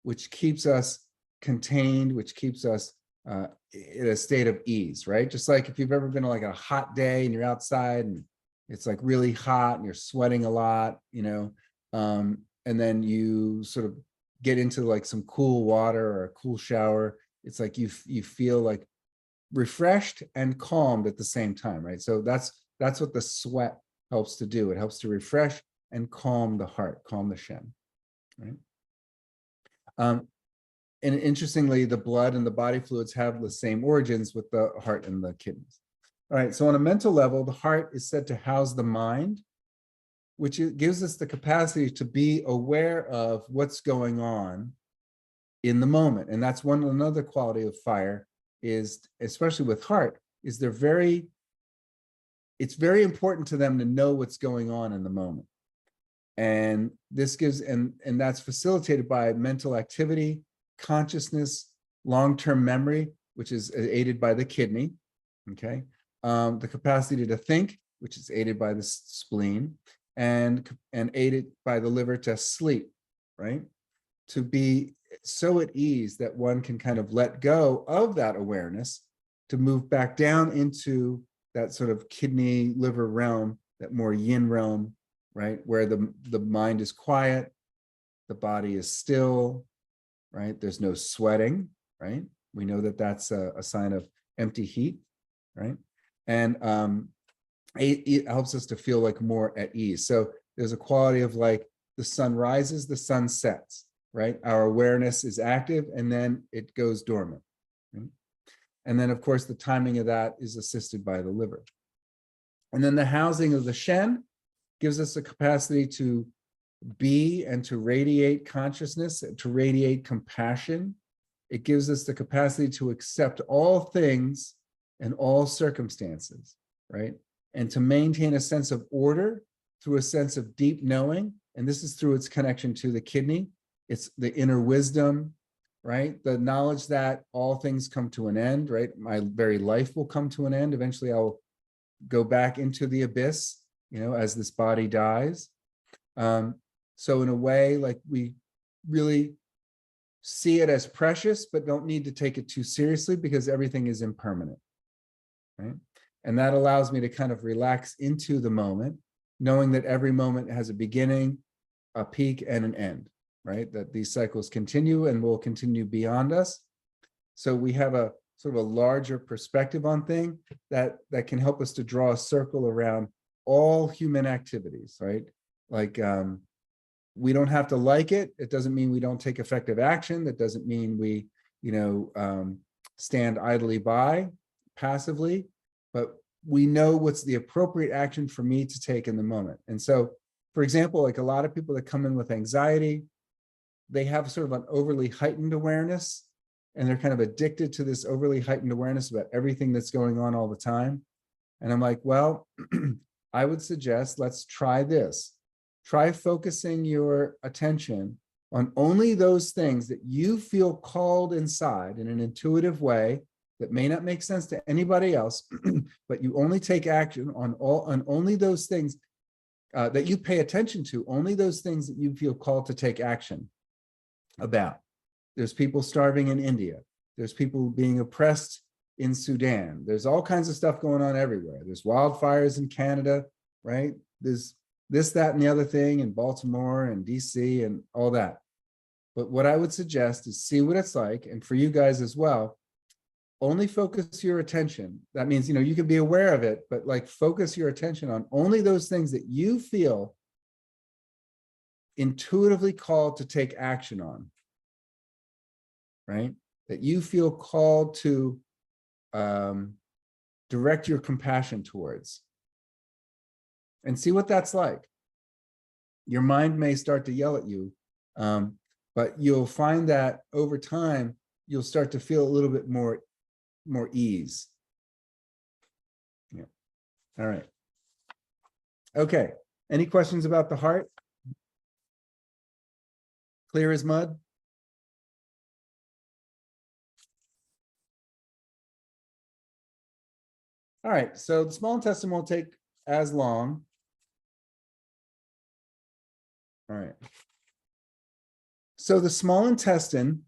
which keeps us contained, which keeps us in a state of ease, right? Just like if you've ever been like a hot day and you're outside and it's like really hot and you're sweating a lot, and then you sort of get into like some cool water or a cool shower. It's like you feel like refreshed and calmed at the same time, right? So that's what the sweat helps to do. It helps to refresh and calm the heart, calm the Shen, right? And interestingly, the blood and the body fluids have the same origins with the heart and the kidneys. All right, so on a mental level, the heart is said to house the mind, which gives us the capacity to be aware of what's going on in the moment. And that's another quality of fire is, especially with heart, is it's very important to them to know what's going on in the moment. And this gives, and that's facilitated by mental activity, consciousness, long-term memory, which is aided by the kidney, okay? The capacity to think, which is aided by the spleen, and aided by the liver to sleep, right? To be so at ease that one can kind of let go of that awareness to move back down into that sort of kidney liver realm, that more yin realm, right? Where the mind is quiet, the body is still, right? There's no sweating, right? We know that that's a sign of empty heat, right? And it helps us to feel like more at ease. So there's a quality of like the sun rises, the sun sets, right? Our awareness is active and then it goes dormant, right? And then of course the timing of that is assisted by the liver. And then the housing of the Shen gives us the capacity to be and to radiate consciousness, to radiate compassion. It gives us the capacity to accept all things and all circumstances, right? And to maintain a sense of order through a sense of deep knowing. And this is through its connection to the kidney. It's the inner wisdom, right? The knowledge that all things come to an end, right? My very life will come to an end. Eventually I'll go back into the abyss, as this body dies. So in a way, like we really see it as precious, but don't need to take it too seriously because everything is impermanent, right? And that allows me to kind of relax into the moment, knowing that every moment has a beginning, a peak, and an end, right? That these cycles continue and will continue beyond us. So we have a sort of a larger perspective on thing that can help us to draw a circle around all human activities, right? Like we don't have to like it. It doesn't mean we don't take effective action. That doesn't mean we, stand idly by passively, but we know what's the appropriate action for me to take in the moment. And so, for example, like a lot of people that come in with anxiety, they have sort of an overly heightened awareness, and they're kind of addicted to this overly heightened awareness about everything that's going on all the time. And I'm like, well, I would suggest let's try this. Try focusing your attention on only those things that you feel called inside in an intuitive way that may not make sense to anybody else, but you only take action on only those things that you pay attention to, only those things that you feel called to take action about. There's people starving in India. There's people being oppressed in Sudan. There's all kinds of stuff going on everywhere. There's wildfires in Canada, right? There's this, that, and the other thing in Baltimore and DC and all that. But what I would suggest is see what it's like. And for you guys as well, only focus your attention. That means, you can be aware of it, but like focus your attention on only those things that you feel intuitively called to take action on, right? That you feel called to direct your compassion towards. And see what that's like. Your mind may start to yell at you, but you'll find that over time, you'll start to feel a little bit more ease. Yeah. All right. Okay. Any questions about the heart? Clear as mud? All right. So the small intestine won't take as long. All right. So the small intestine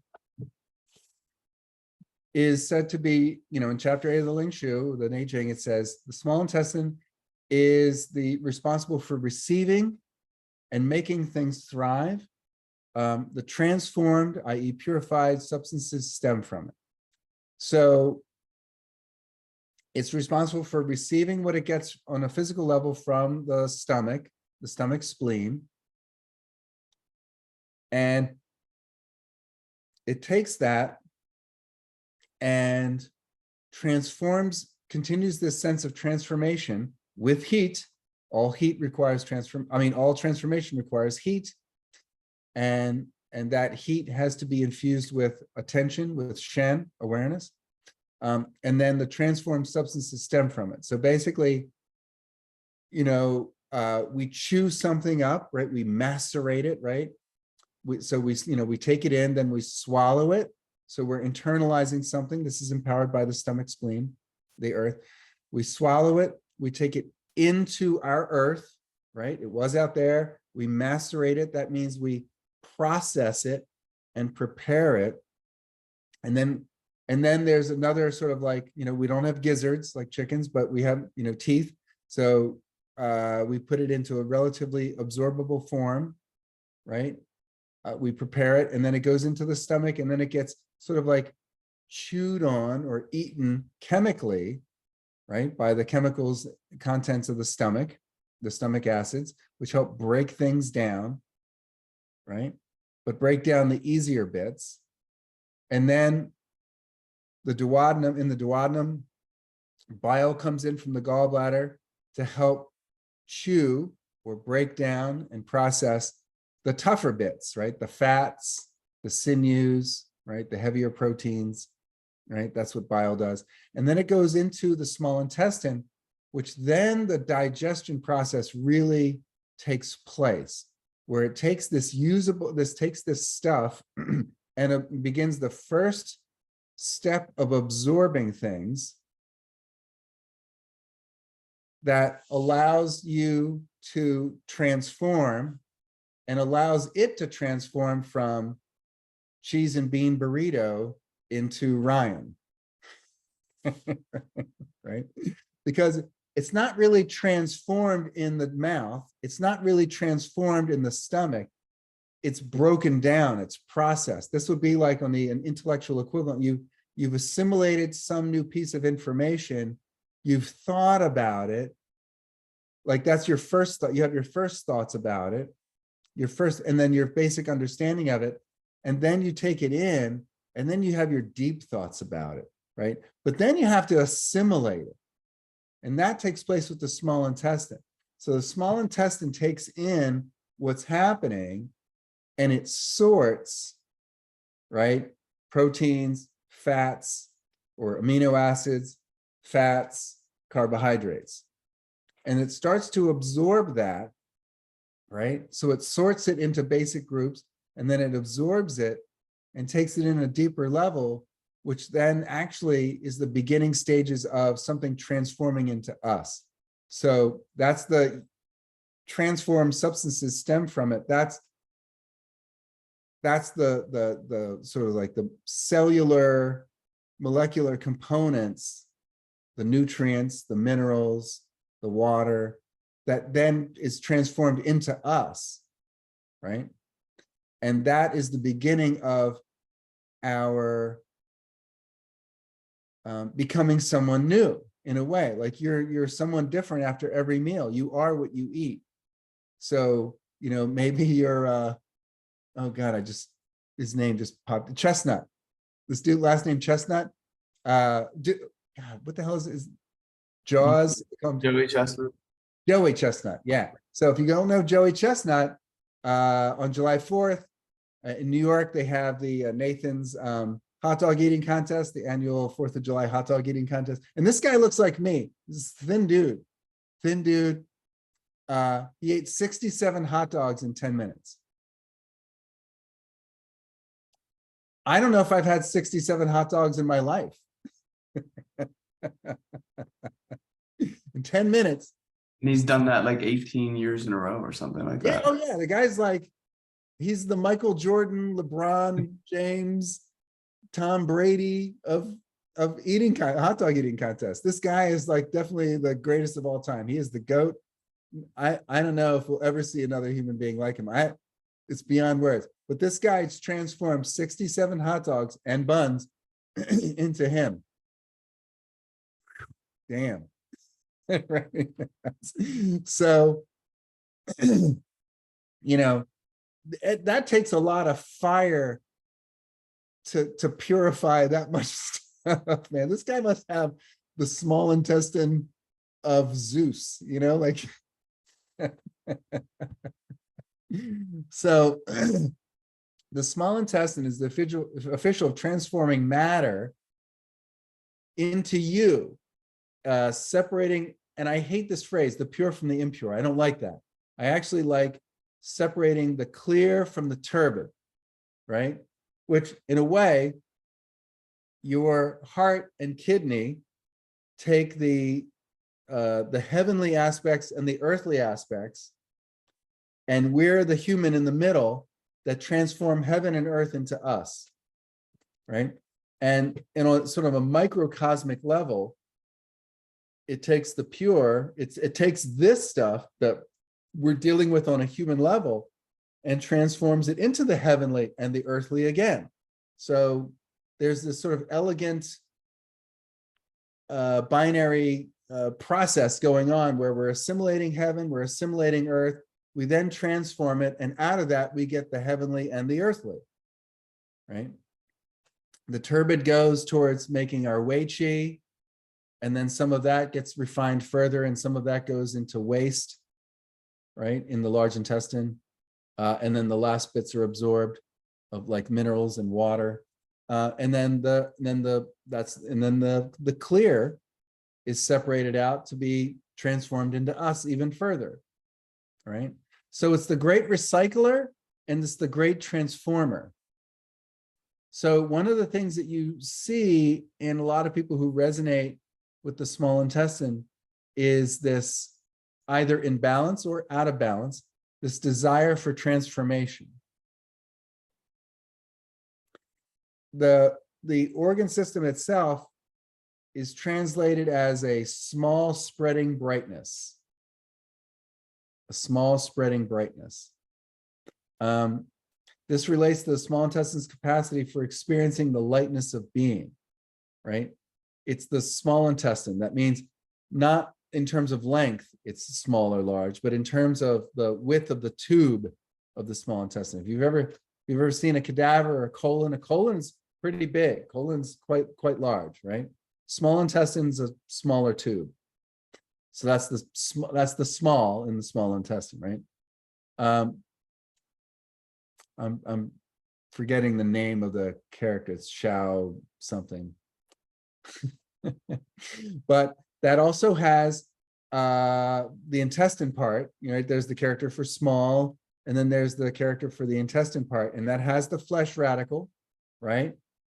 is said to be, in chapter 8 of the Ling Shu, the Nei Jing, it says the small intestine is responsible for receiving and making things thrive. The transformed, i.e. purified substances stem from it. So it's responsible for receiving what it gets on a physical level from the stomach spleen. And it takes that and continues this sense of transformation with heat. All heat requires all transformation requires heat. And that heat has to be infused with attention, with Shen, awareness. And then the transformed substances stem from it. So basically, we chew something up, right? We macerate it, right? We take it in, then we swallow it. So we're internalizing something. This is empowered by the stomach spleen, the earth. We swallow it. We take it into our earth, right? It was out there. We macerate it. That means we process it and prepare it. And then there's another sort of like, we don't have gizzards like chickens, but we have, teeth. So we put it into a relatively absorbable form, right? We prepare it, and then it goes into the stomach, and then it gets sort of like chewed on or eaten chemically, right? By the chemicals, contents of the stomach acids, which help break things down, right? But break down the easier bits. And then in the duodenum, bile comes in from the gallbladder to help chew or break down and process the tougher bits, right? The fats, the sinews, right? The heavier proteins, right? That's what bile does. And then it goes into the small intestine, which then the digestion process really takes place, where it takes this stuff and it begins the first step of absorbing things that allows you to transform and allows it to transform from cheese and bean burrito into Ryan, right? Because it's not really transformed in the mouth. It's not really transformed in the stomach. It's broken down, it's processed. This would be like on an intellectual equivalent. you've assimilated some new piece of information, you've thought about it, like that's your first thought, you have your first thoughts about it, and then your basic understanding of it, and then you take it in, and then you have your deep thoughts about it, right? But then you have to assimilate it. And that takes place with the small intestine. So the small intestine takes in what's happening and it sorts, right? Proteins, fats, or amino acids, fats, carbohydrates. And it starts to absorb that, right? So it sorts it into basic groups, and then it absorbs it and takes it in a deeper level, which then actually is the beginning stages of something transforming into us. So that's the transformed substances stem from it. That's the sort of like the cellular molecular components, the nutrients, the minerals, the water, that then is transformed into us, right? And that is the beginning of our becoming someone new in a way. Like you're someone different after every meal. You are what you eat. So, you know, maybe you're, oh God, his name just popped, Chestnut. This dude, last name Chestnut. God, what the hell is Jaws? Joey Chestnut. Joey Chestnut, yeah. So if you don't know Joey Chestnut, on July 4th in New York, they have the Nathan's hot dog eating contest, the annual 4th of July hot dog eating contest. And this guy looks like me. This is thin dude. He ate 67 hot dogs in 10 minutes. I don't know if I've had 67 hot dogs in my life. In 10 minutes. And he's done that like 18 years in a row or something like Yeah, that. oh yeah, the guy's like, he's the Michael Jordan, LeBron James, Tom Brady of eating hot dog eating contest. This guy is like definitely the greatest of all time. He is the GOAT. I don't know if we'll ever see another human being like him. It's beyond words. But this guy's transformed 67 hot dogs and buns into him. Damn. Right. So, you know, that takes a lot of fire to purify that much stuff, man. This guy must have the small intestine of Zeus, you know, like. So the small intestine is the official of transforming matter into you, separating, and I hate this phrase, the pure from the impure. I don't like that. I actually like separating the clear from the turbid, right? Which in a way, your heart and kidney take the heavenly aspects and the earthly aspects, and we're the human in the middle that transform heaven and earth into us, right? And on sort of a microcosmic level, it takes the pure, it takes this stuff that we're dealing with on a human level and transforms it into the heavenly and the earthly again. So there's this sort of elegant binary process going on where we're assimilating heaven, we're assimilating earth, we then transform it, and out of that we get the heavenly and the earthly, right? The turbid goes towards making our wei qi, and then some of that gets refined further, and some of that goes into waste, right, in the large intestine, and then the last bits are absorbed of like minerals and water, and then the clear is separated out to be transformed into us even further, right? So it's the great recycler and it's the great transformer. So one of the things that you see in a lot of people who resonate with the small intestine is this either in balance or out of balance, this desire for transformation. The organ system itself is translated as a small spreading brightness. A small spreading brightness. This relates to the small intestine's capacity for experiencing the lightness of being. right? It's the small intestine. That means not in terms of length, it's small or large, but in terms of the width of the tube of the small intestine. If you've ever seen a cadaver or a colon is pretty big. Colon's quite large, right? Small intestine's a smaller tube. So that's the small in the small intestine, right? I'm forgetting the name of the character. It's Shao something. But that also has the intestine part, right? There's the character for small, and then there's the character for the intestine part, and that has the flesh radical, right?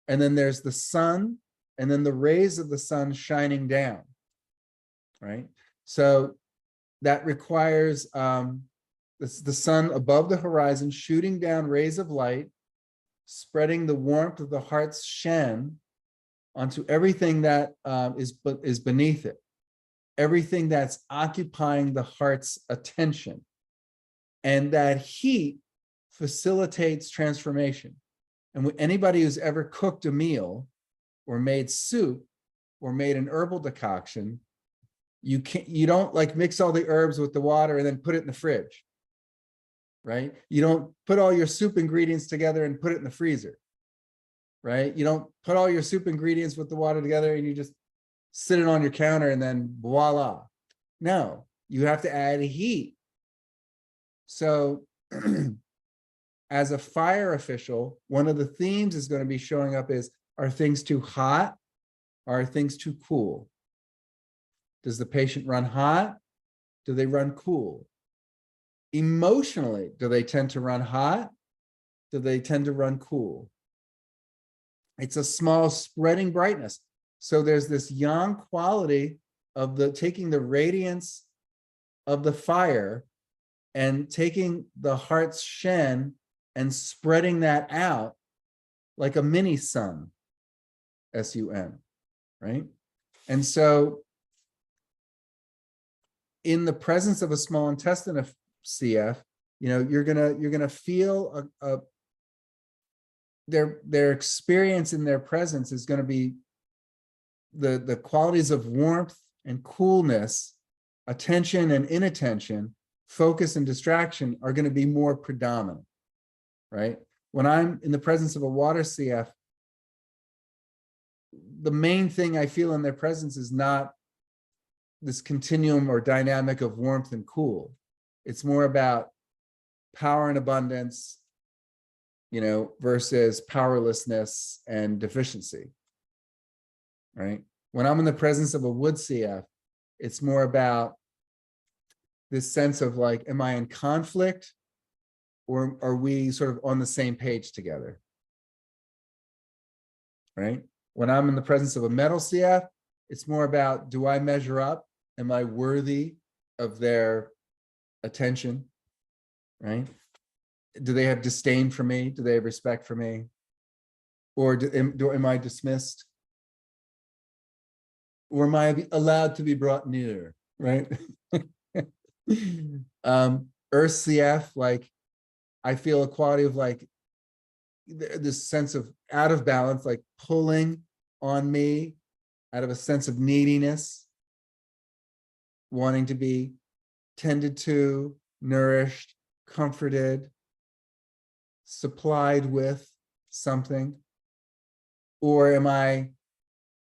And then there's the sun, and then the rays of the sun shining down, right? So that requires the sun above the horizon shooting down rays of light, spreading the warmth of the heart's shen onto everything that is beneath it, everything that's occupying the heart's attention. And that heat facilitates transformation. And anybody who's ever cooked a meal or made soup or made an herbal decoction, you don't like mix all the herbs with the water and then put it in the fridge, right? You don't put all your soup ingredients together and put it in the freezer, right? You don't put all your soup ingredients with the water together and you just sit it on your counter and then voila. No, you have to add heat. So as a fire official, one of the themes is going to be showing up is, are things too hot? Are things too cool? Does the patient run hot? Do they run cool? Emotionally, do they tend to run hot? Do they tend to run cool? It's a small spreading brightness. So there's this yang quality of taking the radiance of the fire and taking the heart's shen and spreading that out like a mini sun, S-U-N, right? And so in the presence of a small intestine of CF, you're gonna feel their experience in their presence is going to be the qualities of warmth and coolness, attention and inattention, focus and distraction are going to be more predominant, right? When I'm in the presence of a water CF, the main thing I feel in their presence is not this continuum or dynamic of warmth and cool. It's more about power and abundance, versus powerlessness and deficiency, right? When I'm in the presence of a wood CF, it's more about this sense of like, am I in conflict or are we sort of on the same page together, right? When I'm in the presence of a metal CF, it's more about, do I measure up? Am I worthy of their attention, right? Do they have disdain for me? Do they have respect for me? Or am I dismissed? Or am I allowed to be brought near, right? Earth CF, like, I feel a quality of like this sense of out of balance, like pulling on me out of a sense of neediness, wanting to be tended to, nourished, comforted, supplied with something. Or am I,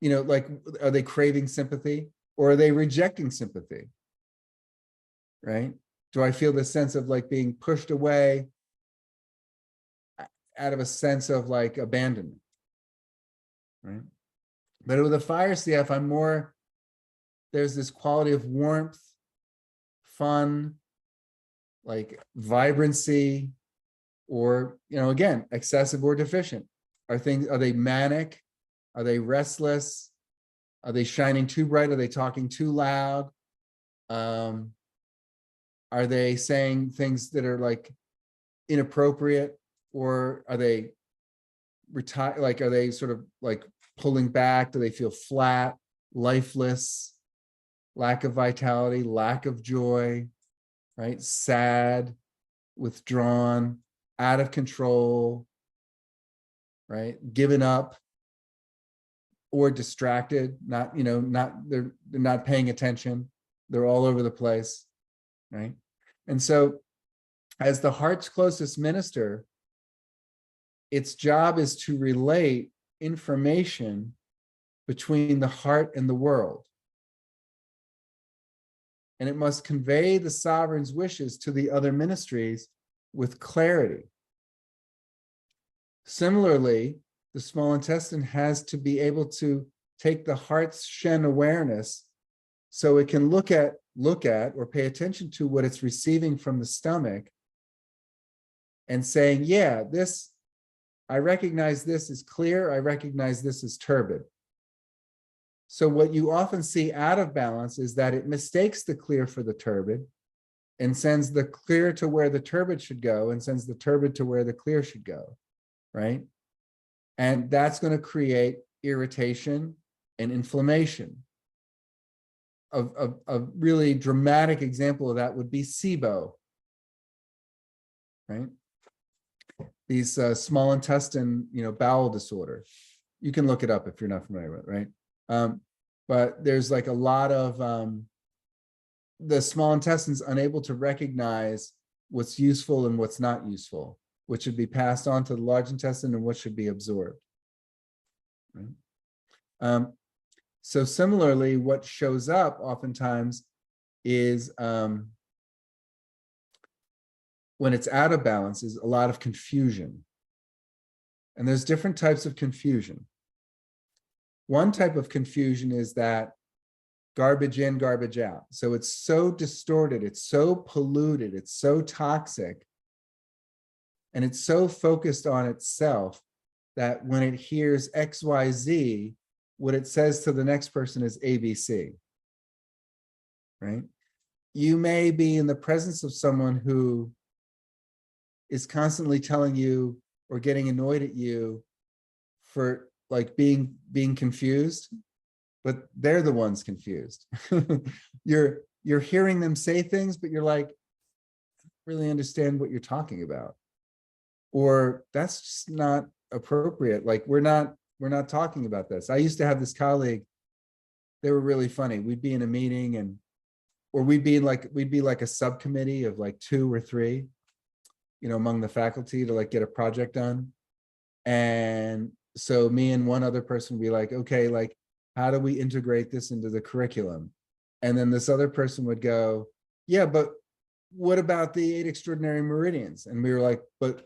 like, are they craving sympathy or are they rejecting sympathy, right? Do I feel the sense of like being pushed away out of a sense of like abandonment, right? But with a fire CF, there's this quality of warmth, fun, like vibrancy, or, again, excessive or deficient. Are they manic? Are they restless? Are they shining too bright? Are they talking too loud? Are they saying things that are like inappropriate? Or are they are they sort of like pulling back? Do they feel flat, lifeless, lack of vitality, lack of joy, right? Sad, withdrawn, out of control, right? Given up, or distracted, not, they're not paying attention. They're all over the place, right? And so as the heart's closest minister, its job is to relate information between the heart and the world. And it must convey the sovereign's wishes to the other ministries with clarity. Similarly, the small intestine has to be able to take the heart's Shen awareness so it can look at or pay attention to what it's receiving from the stomach and saying, yeah, this, I recognize this is clear, I recognize this is turbid. So what you often see out of balance is that it mistakes the clear for the turbid and sends the clear to where the turbid should go and sends the turbid to where the clear should go, right? And that's going to create irritation and inflammation. A really dramatic example of that would be SIBO, right? These small intestine, bowel disorder. You can look it up if you're not familiar with it, right? But there's like a lot of the small intestine's unable to recognize what's useful and what's not useful, which should be passed on to the large intestine and what should be absorbed. Right? So similarly, what shows up oftentimes is when it's out of balance is a lot of confusion. And there's different types of confusion. One type of confusion is that garbage in, garbage out. So it's so distorted, it's so polluted, it's so toxic, and it's so focused on itself that when it hears XYZ, what it says to the next person is ABC, right? You may be in the presence of someone who is constantly telling you or getting annoyed at you for like being confused, but they're the ones confused. You're hearing them say things, but you're like, I don't really understand what you're talking about. Or that's just not appropriate. Like we're not talking about this. I used to have this colleague, they were really funny. We'd be in a meeting or we'd be like a subcommittee of like 2 or 3, among the faculty to like get a project done. And so me and one other person would be like, okay, like, how do we integrate this into the curriculum? And then this other person would go, yeah, but what about the 8 extraordinary meridians? And we were like, but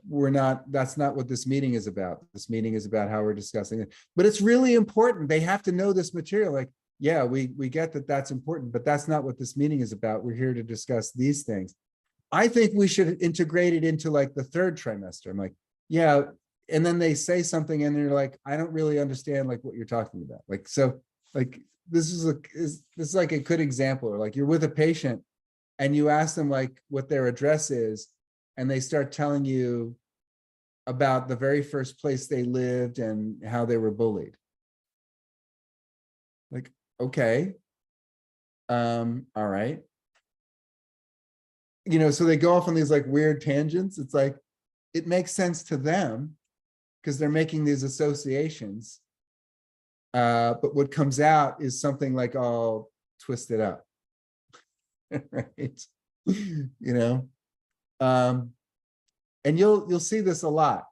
that's not what this meeting is about. This meeting is about how we're discussing it. But it's really important. They have to know this material. Like, yeah, we get that that's important, but that's not what this meeting is about. We're here to discuss these things. I think we should integrate it into like the 3rd trimester. I'm like, yeah. And then they say something and they're like, I don't really understand like what you're talking about. Like, so like, this is like a good example. Or like you're with a patient and you ask them like what their address is, and they start telling you about the very first place they lived and how they were bullied. Like, okay. All right. So they go off on these like weird tangents. It's like, it makes sense to them because they're making these associations. But what comes out is something like all twisted up. Right? And you'll see this a lot.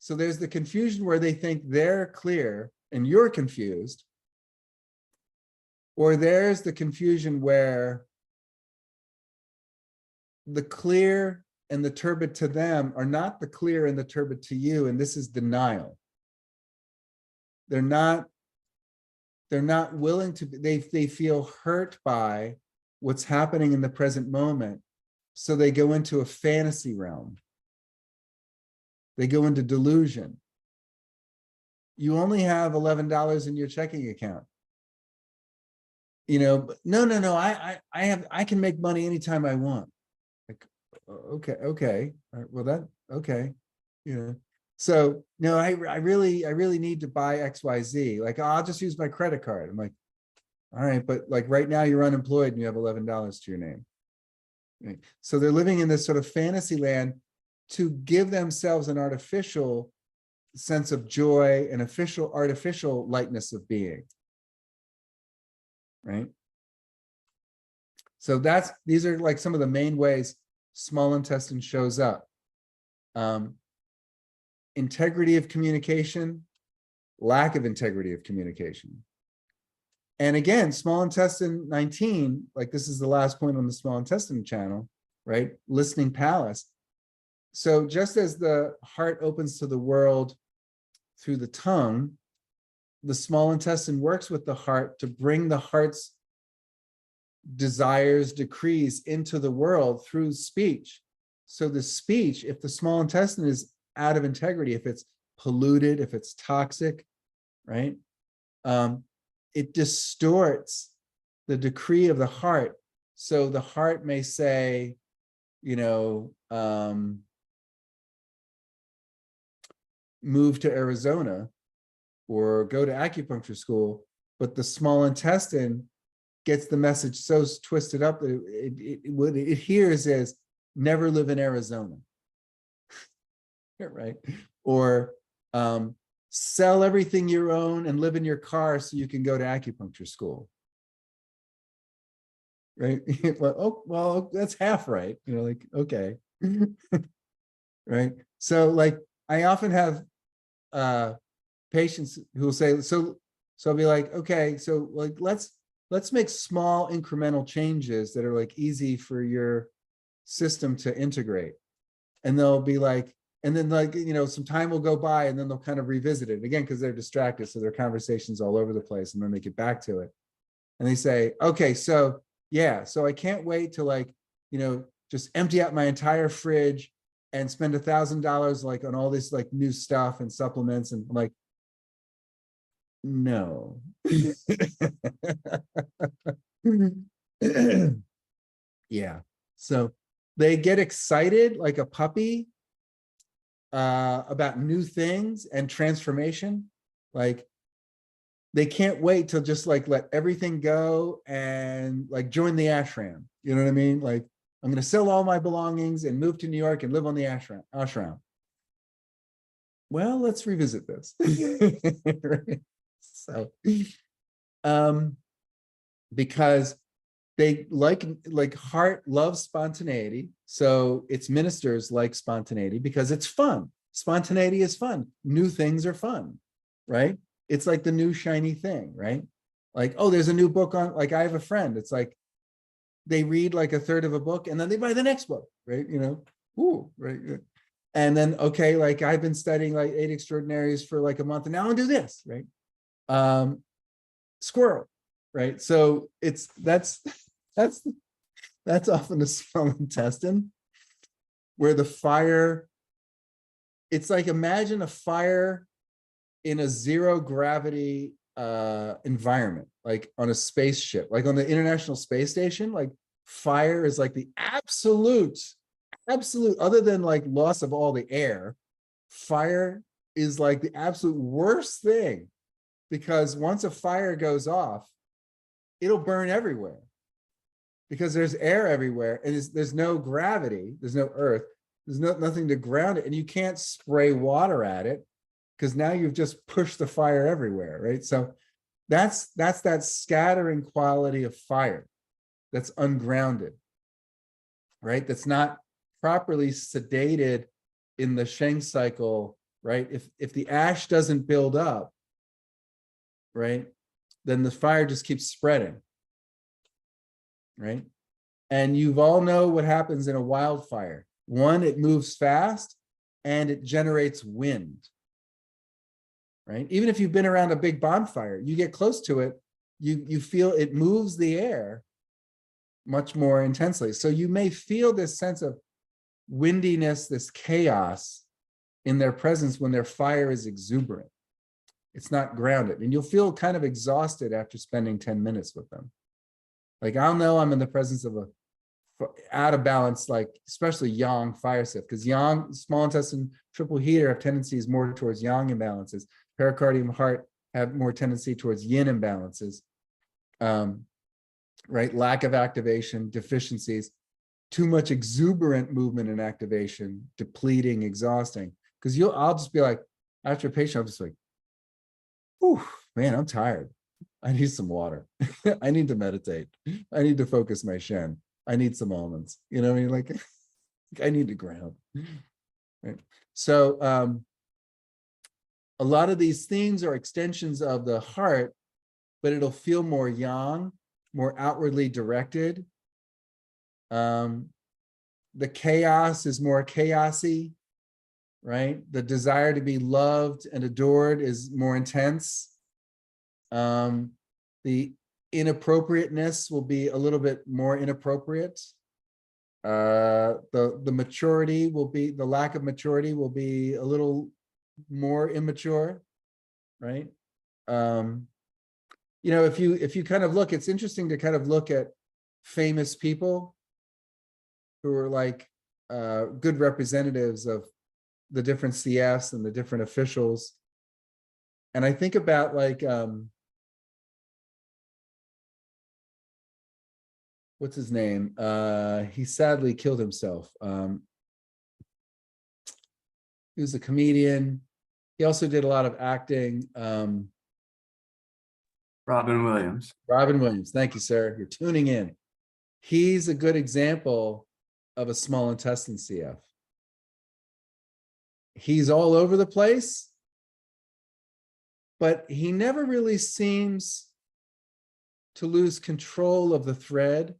So there's the confusion where they think they're clear and you're confused. Or there's the confusion where the clear and the turbid to them are not the clear and the turbid to you, and this is denial. They're not willing to, they feel hurt by what's happening in the present moment. So they go into a fantasy realm. They go into delusion. You only have $11 in your checking account. No, I can make money anytime I want. Like, okay. All right, well okay. So no, I really need to buy XYZ. Like, I'll just use my credit card. I'm like, all right, but like right now you're unemployed and you have $11 to your name. Right? So they're living in this sort of fantasy land to give themselves an artificial sense of joy and artificial lightness of being. Right? So these are like some of the main ways small intestine shows up. Integrity of communication, lack of integrity of communication. And again, small intestine 19, like this is the last point on the small intestine channel, right? Listening palace. So just as the heart opens to the world through the tongue, the small intestine works with the heart to bring the heart's desires, decrees into the world through speech. So the speech, if the small intestine is out of integrity, if it's polluted, if it's toxic, right? It distorts the decree of the heart. So the heart may say, move to Arizona or go to acupuncture school, but the small intestine gets the message so twisted up that what it hears is never live in Arizona, right? Or sell everything you own and live in your car so you can go to acupuncture school, right? well, that's half right, like, okay. Right? So like, I often have patients who will say, so I'll be like, okay, so like, let's make small incremental changes that are like easy for your system to integrate. And they'll be like, and then like, some time will go by and then they'll kind of revisit it again because they're distracted. So their conversation's all over the place and then they get back to it. And they say, okay, so yeah, so I can't wait to like, just empty out my entire fridge and spend $1,000 like on all this like new stuff and supplements. And I'm like, no. Yeah. So they get excited like a puppy about new things and transformation. Like they can't wait to just like let everything go and like join the ashram. You know what I mean? Like I'm going to sell all my belongings and move to New York and live on the ashram. Well, let's revisit this. So, because they like heart loves spontaneity. So its ministers like spontaneity because it's fun. Spontaneity is fun. New things are fun, right? It's like the new shiny thing, right? Like, oh, there's a new book on, like I have a friend. It's like, they read like a third of a book and then they buy the next book, right? Ooh, right. And then, okay, like I've been studying like 8 Extraordinaries for like a month and now I'll do this, right? Squirrel, right? So that's often the small intestine where the fire, it's like, imagine a fire in a zero gravity environment, like on a spaceship, like on the International Space Station. Like fire is like the absolute, other than like loss of all the air, fire is like the absolute worst thing, because once a fire goes off, it'll burn everywhere because there's air everywhere and there's no gravity, there's no earth, there's nothing to ground it, and you can't spray water at it because now you've just pushed the fire everywhere, right? So that's that scattering quality of fire that's ungrounded, right? That's not properly sedated in the Sheng cycle, right? If the ash doesn't build up, right, then the fire just keeps spreading, right? And you've all know what happens in a wildfire. One, it moves fast and it generates wind, right? Even if you've been around a big bonfire, you get close to it, you feel it moves the air much more intensely. So you may feel this sense of windiness, this chaos in their presence when their fire is exuberant. It's not grounded. And you'll feel kind of exhausted after spending 10 minutes with them. Like, I'll know I'm in the presence of a out of balance, like especially yang fire sip, because yang, small intestine, triple heater have tendencies more towards yang imbalances. Pericardium, heart have more tendency towards yin imbalances. Right? Lack of activation, deficiencies, too much exuberant movement and activation, depleting, exhausting. Because I'll just be like, after a patient, I'm just like, whew, man, I'm tired. I need some water. I need to meditate. I need to focus my Shen. I need some almonds. You know what I mean? Like, I need to ground. Right. So a lot of these themes are extensions of the heart, but it'll feel more yang, more outwardly directed. The chaos is more chaosy, right? The desire to be loved and adored is more intense. The inappropriateness will be a little bit more inappropriate. The maturity will be, the lack of maturity will be a little more immature, right? You know, if you kind of look, it's interesting to kind of look at famous people who are like good representatives of the different CFs and the different officials. And I think about like, what's his name? He sadly killed himself. He was a comedian. He also did a lot of acting. Robin Williams. Robin Williams. Thank you, sir. You're tuning in. He's a good example of a small intestine CF. He's all over the place, but he never really seems to lose control of the thread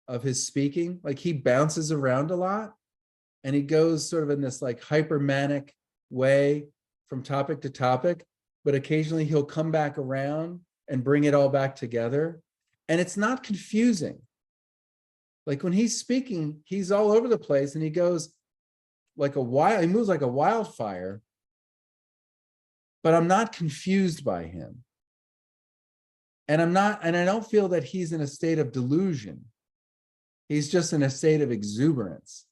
of his speaking. Like he bounces around a lot and he goes sort of in this like hypermanic way from topic to topic, but occasionally he'll come back around and bring it all back together. And it's not confusing. Like when he's speaking, he's all over the place and he goes like he moves like a wildfire, but I'm not confused by him. And I don't feel that he's in a state of delusion. He's just in a state of exuberance.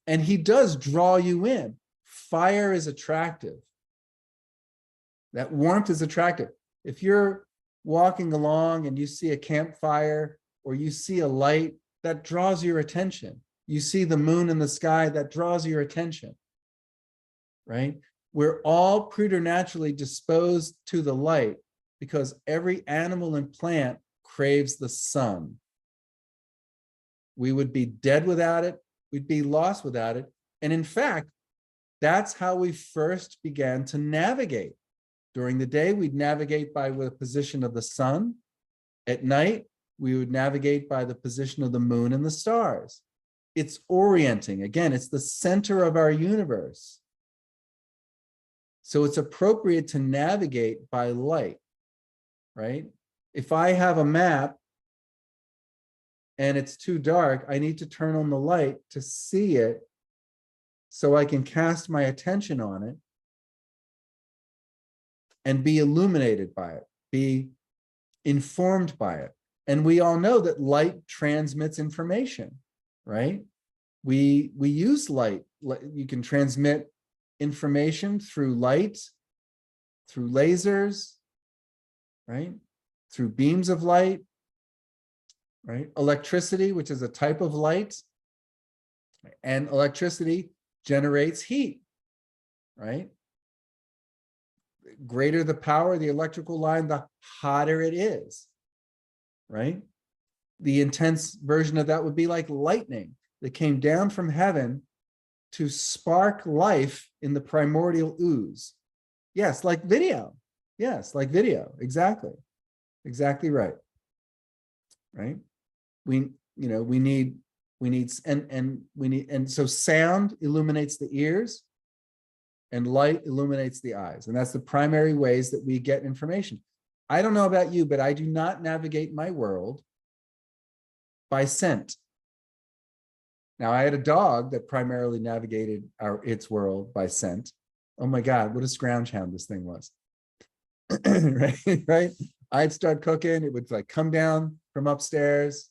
And he does draw you in. Fire is attractive. That warmth is attractive. If you're walking along and you see a campfire or you see a light, that draws your attention. You see the moon in the sky, that draws your attention, right? We're all preternaturally disposed to the light because every animal and plant craves the sun. We would be dead without it. We'd be lost without it. And in fact, that's how we first began to navigate. During the day, we'd navigate by the position of the sun. At night, we would navigate by the position of the moon and the stars. It's orienting. Again, it's the center of our universe. So it's appropriate to navigate by light, right? If I have a map and it's too dark, I need to turn on the light to see it so I can cast my attention on it and be illuminated by it, be informed by it. And we all know that light transmits information, right? We use light. You can transmit information through light, through lasers, right? Through beams of light, right? Electricity, which is a type of light, and electricity generates heat, right? Greater the power of the electrical line, the hotter it is, right? The intense version of that would be like lightning that came down from heaven to spark life in the primordial ooze. Yes, like video. Yes, like video. Exactly. Exactly right. Right? And so sound illuminates the ears and light illuminates the eyes. And that's the primary ways that we get information. I don't know about you, but I do not navigate my world by scent. Now, I had a dog that primarily navigated its world by scent. Oh my God, what a scrounge hound this thing was. right? I'd start cooking, it would like come down from upstairs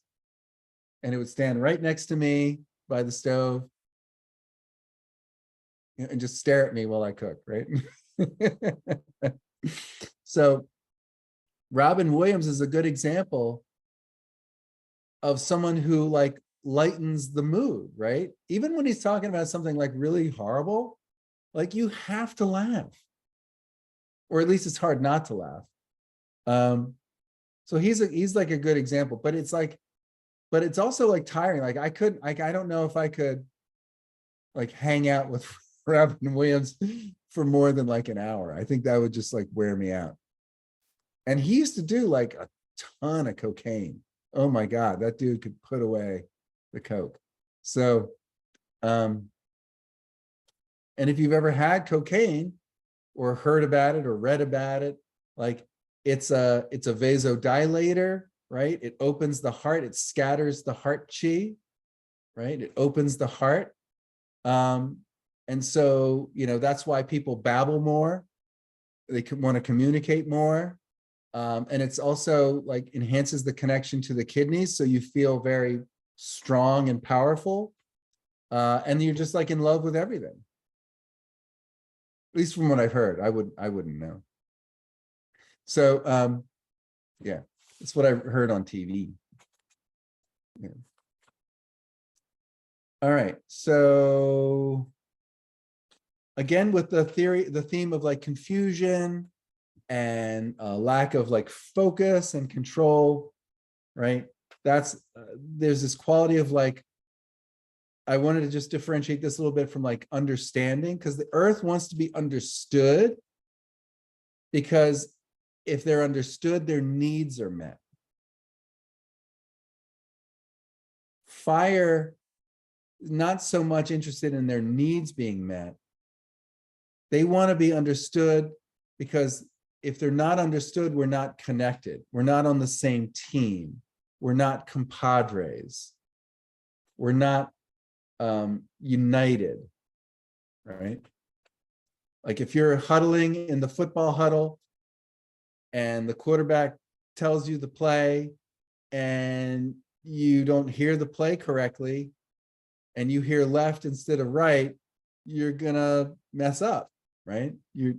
and it would stand right next to me by the stove and just stare at me while I cook, right? So Robin Williams is a good example of someone who like lightens the mood, right? Even when he's talking about something like really horrible, like you have to laugh, or at least it's hard not to laugh. So he's like a good example, but it's like, but it's also like tiring. Like I don't know if I could like hang out with Robin Williams for more than like an hour. I think that would just like wear me out. And he used to do like a ton of cocaine. Oh my God, that dude could put away the coke. So, and if you've ever had cocaine or heard about it or read about it, like it's a vasodilator, right? It opens the heart, it scatters the heart chi, right? It opens the heart. And so, that's why people babble more. They want to communicate more. And it's also like enhances the connection to the kidneys. So you feel very strong and powerful. And you're just like in love with everything. At least from what I've heard, I wouldn't know. So, yeah, it's what I heard on TV. Yeah. All right. So again, with the theme of like confusion and lack of like focus and control, right? There's this quality of like, I wanted to just differentiate this a little bit from like understanding, because the earth wants to be understood, because if they're understood, their needs are met. Fire, not so much interested in their needs being met. They want to be understood, because if they're not understood, we're not connected. We're not on the same team. We're not compadres. We're not united, right? Like if you're huddling in the football huddle and the quarterback tells you the play and you don't hear the play correctly and you hear left instead of right, you're gonna mess up, right? You're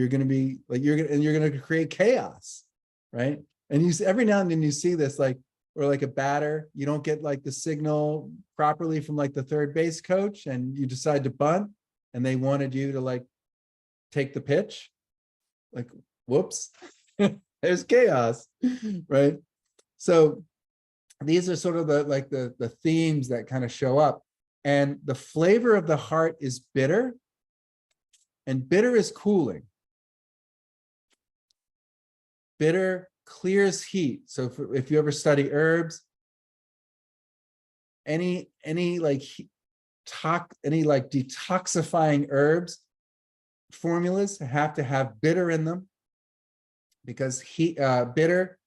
gonna be like, you're gonna create chaos, right? And every now and then you see this, like, or like a batter, you don't get like the signal properly from like the third base coach and you decide to bunt and they wanted you to like take the pitch, like, whoops, there's chaos, right? So these are sort of the themes that kind of show up. And the flavor of the heart is bitter, and bitter is cooling. Bitter clears heat. So if you ever study herbs, any like detoxifying herbs formulas have to have bitter in them, because bitter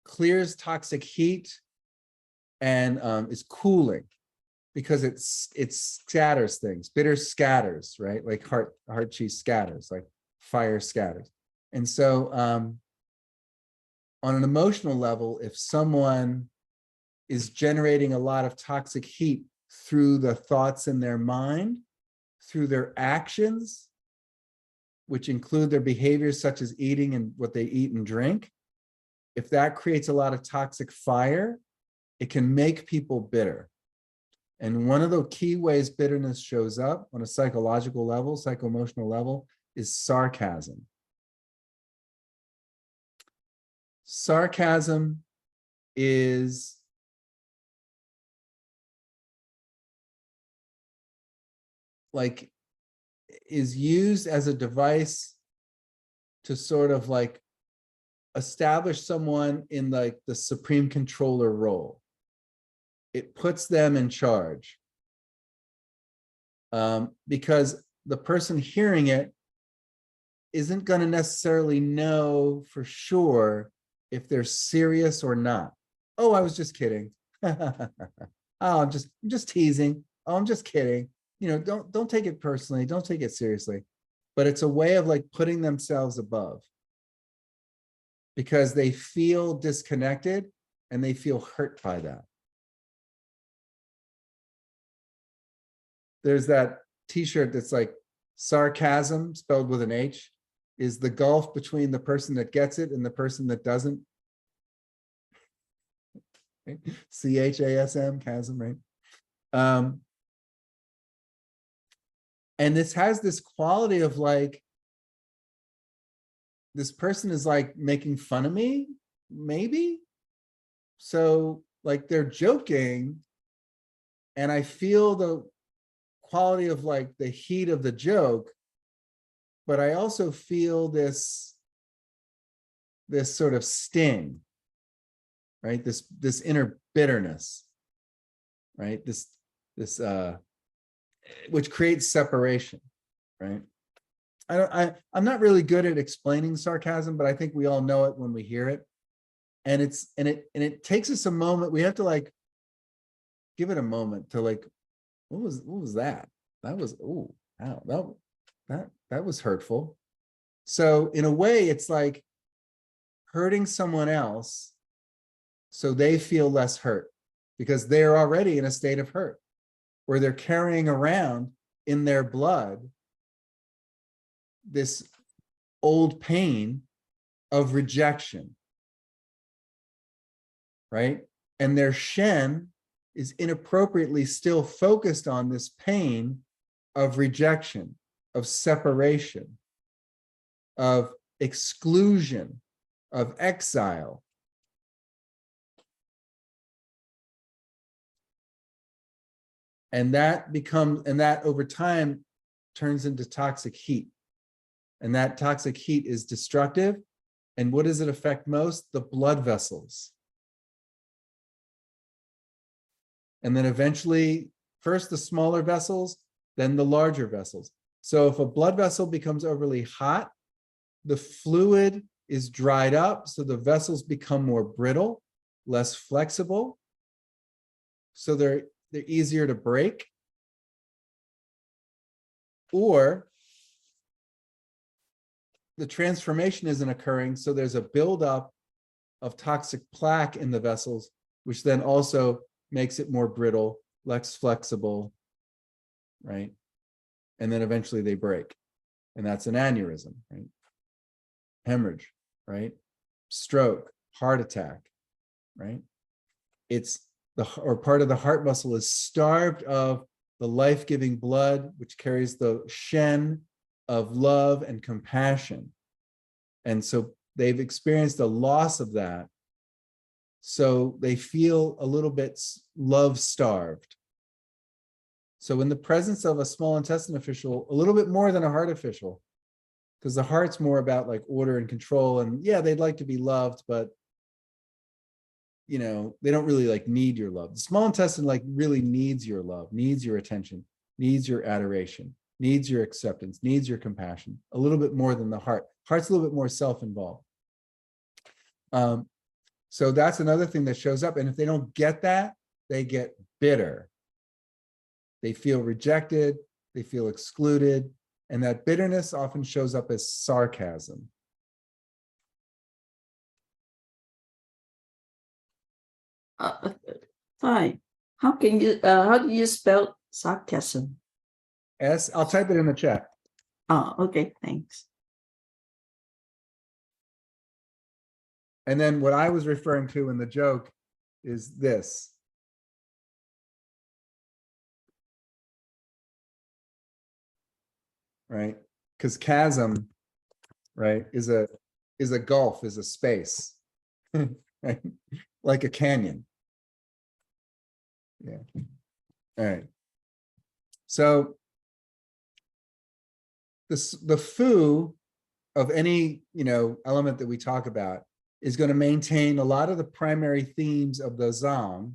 clears toxic heat and is cooling, because it scatters things. Bitter scatters, right? Like heart chi scatters, like fire scatters. And so on an emotional level, if someone is generating a lot of toxic heat through the thoughts in their mind, through their actions, which include their behaviors such as eating and what they eat and drink, if that creates a lot of toxic fire, it can make people bitter. And one of the key ways bitterness shows up on a psychological level, psycho-emotional level, is sarcasm. Sarcasm is used as a device to sort of like establish someone in like the supreme controller role. It puts them in charge, because the person hearing it isn't going to necessarily know for sure if they're serious or not. Oh, I was just kidding. Oh, I'm just teasing. Oh, I'm just kidding. Don't take it personally. Don't take it seriously. But it's a way of like putting themselves above, because they feel disconnected and they feel hurt by that. There's that t-shirt that's like sarcasm spelled with an H is the gulf between the person that gets it and the person that doesn't. CHASM, chasm, right? And this has this quality of like, this person is like making fun of me, maybe. So like they're joking, and I feel the quality of like the heat of the joke, but I also feel this sort of sting, right? This inner bitterness, right? This which creates separation, right? I'm not really good at explaining sarcasm, but I think we all know it when we hear it. And it takes us a moment. We have to like give it a moment to like, what was that? That was, oh, wow, that was hurtful. So in a way, it's like hurting someone else so they feel less hurt, because they're already in a state of hurt, where they're carrying around in their blood this old pain of rejection, right? And their Shen is inappropriately still focused on this pain of rejection, of separation, of exclusion, of exile. And that over time turns into toxic heat. And that toxic heat is destructive. And what does it affect most? The blood vessels. And then eventually, first the smaller vessels, then the larger vessels. So if a blood vessel becomes overly hot, the fluid is dried up, so the vessels become more brittle, less flexible. So they're easier to break. Or the transformation isn't occurring, so there's a buildup of toxic plaque in the vessels, which then also makes it more brittle, less flexible, right? And then eventually they break. And that's an aneurysm, right? Hemorrhage, right? Stroke, heart attack, right? It's part of the heart muscle is starved of the life-giving blood, which carries the Shen of love and compassion. And so they've experienced a loss of that. So they feel a little bit love-starved. So in the presence of a small intestine official, a little bit more than a heart official, because the heart's more about like order and control, and yeah, they'd like to be loved, but you know, they don't really like need your love. The small intestine like really needs your love, needs your attention, needs your adoration, needs your acceptance, needs your compassion, a little bit more than the heart. Heart's a little bit more self-involved. So that's another thing that shows up. And if they don't get that, they get bitter. They feel rejected, they feel excluded, and that bitterness often shows up as sarcasm. Fine. How do you spell sarcasm? I'll type it in the chat. Oh, okay, thanks. And then what I was referring to in the joke is this. Right? Because chasm, right, is a gulf, is a space, right? Like a canyon. Yeah. All right. So the foo of any, you know, element that we talk about is going to maintain a lot of the primary themes of the Zong.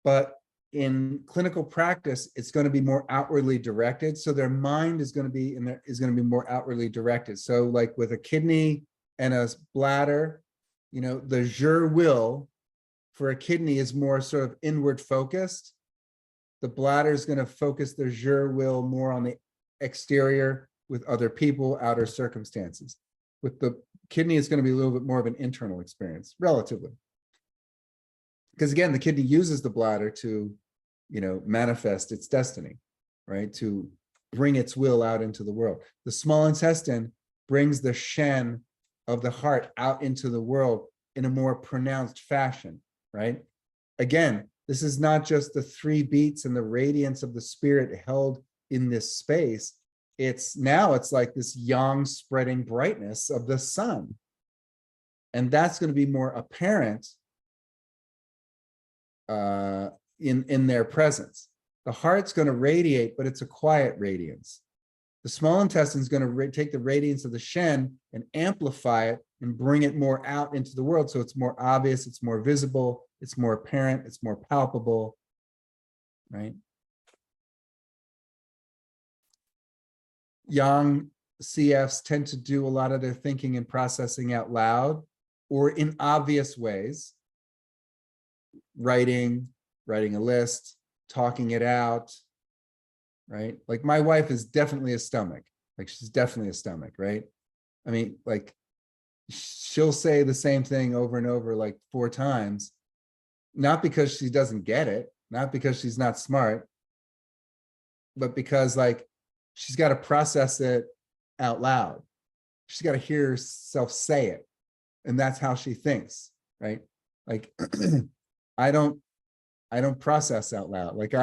But in clinical practice, it's going to be more outwardly directed. So their mind is going to be more outwardly directed. So like with a kidney and a bladder, you know, the je will for a kidney is more sort of inward focused. The bladder is going to focus their je will more on the exterior with other people, outer circumstances. With the kidney, it's going to be a little bit more of an internal experience, relatively. Because again, the kidney uses the bladder to, you know, manifest its destiny, right? To bring its will out into the world. The small intestine brings the Shen of the heart out into the world in a more pronounced fashion, right? Again, This is not just the 3 beats and the radiance of the spirit held in this space. It's like this yang spreading brightness of the sun. And that's going to be more apparent in their presence. The heart's going to radiate, but it's a quiet radiance. The small intestine is going to take the radiance of the Shen and amplify it and bring it more out into the world. So it's more obvious, it's more visible, it's more apparent, it's more palpable, right? Yang CFs tend to do a lot of their thinking and processing out loud or in obvious ways. Writing a list, talking it out, right? Like my wife is definitely a stomach. Like she's definitely a stomach, right? I mean, like she'll say the same thing over and over like 4 times, not because she doesn't get it, not because she's not smart, but because like she's got to process it out loud. She's got to hear herself say it. And that's how she thinks, right? Like I don't process out loud. Like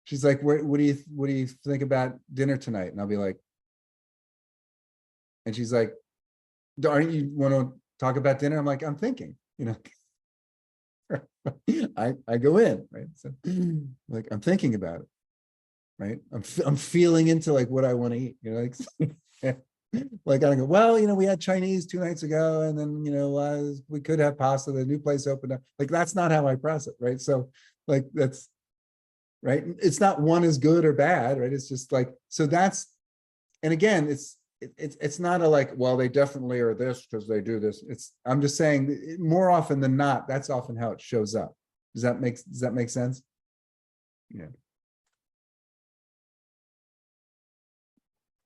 she's like, what do you think about dinner tonight? And I'll be like, and she's like, aren't you want to talk about dinner? I'm like, I'm thinking, I go in, right? So like, I'm thinking about it, right? I'm feeling into like what I want to eat, like, like I go, well, we had Chinese 2 nights ago, and then, we could have pasta. The new place opened up. Like, that's not how I process, right? So like, that's right. It's not one is good or bad, right? It's just like, so that's, and again, it's not a like, well, they definitely are this because they do this. I'm just saying more often than not, that's often how it shows up. Does that make sense? Yeah.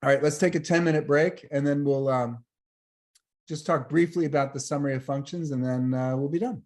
All right, let's take a 10-minute break, and then we'll just talk briefly about the summary of functions, and then we'll be done.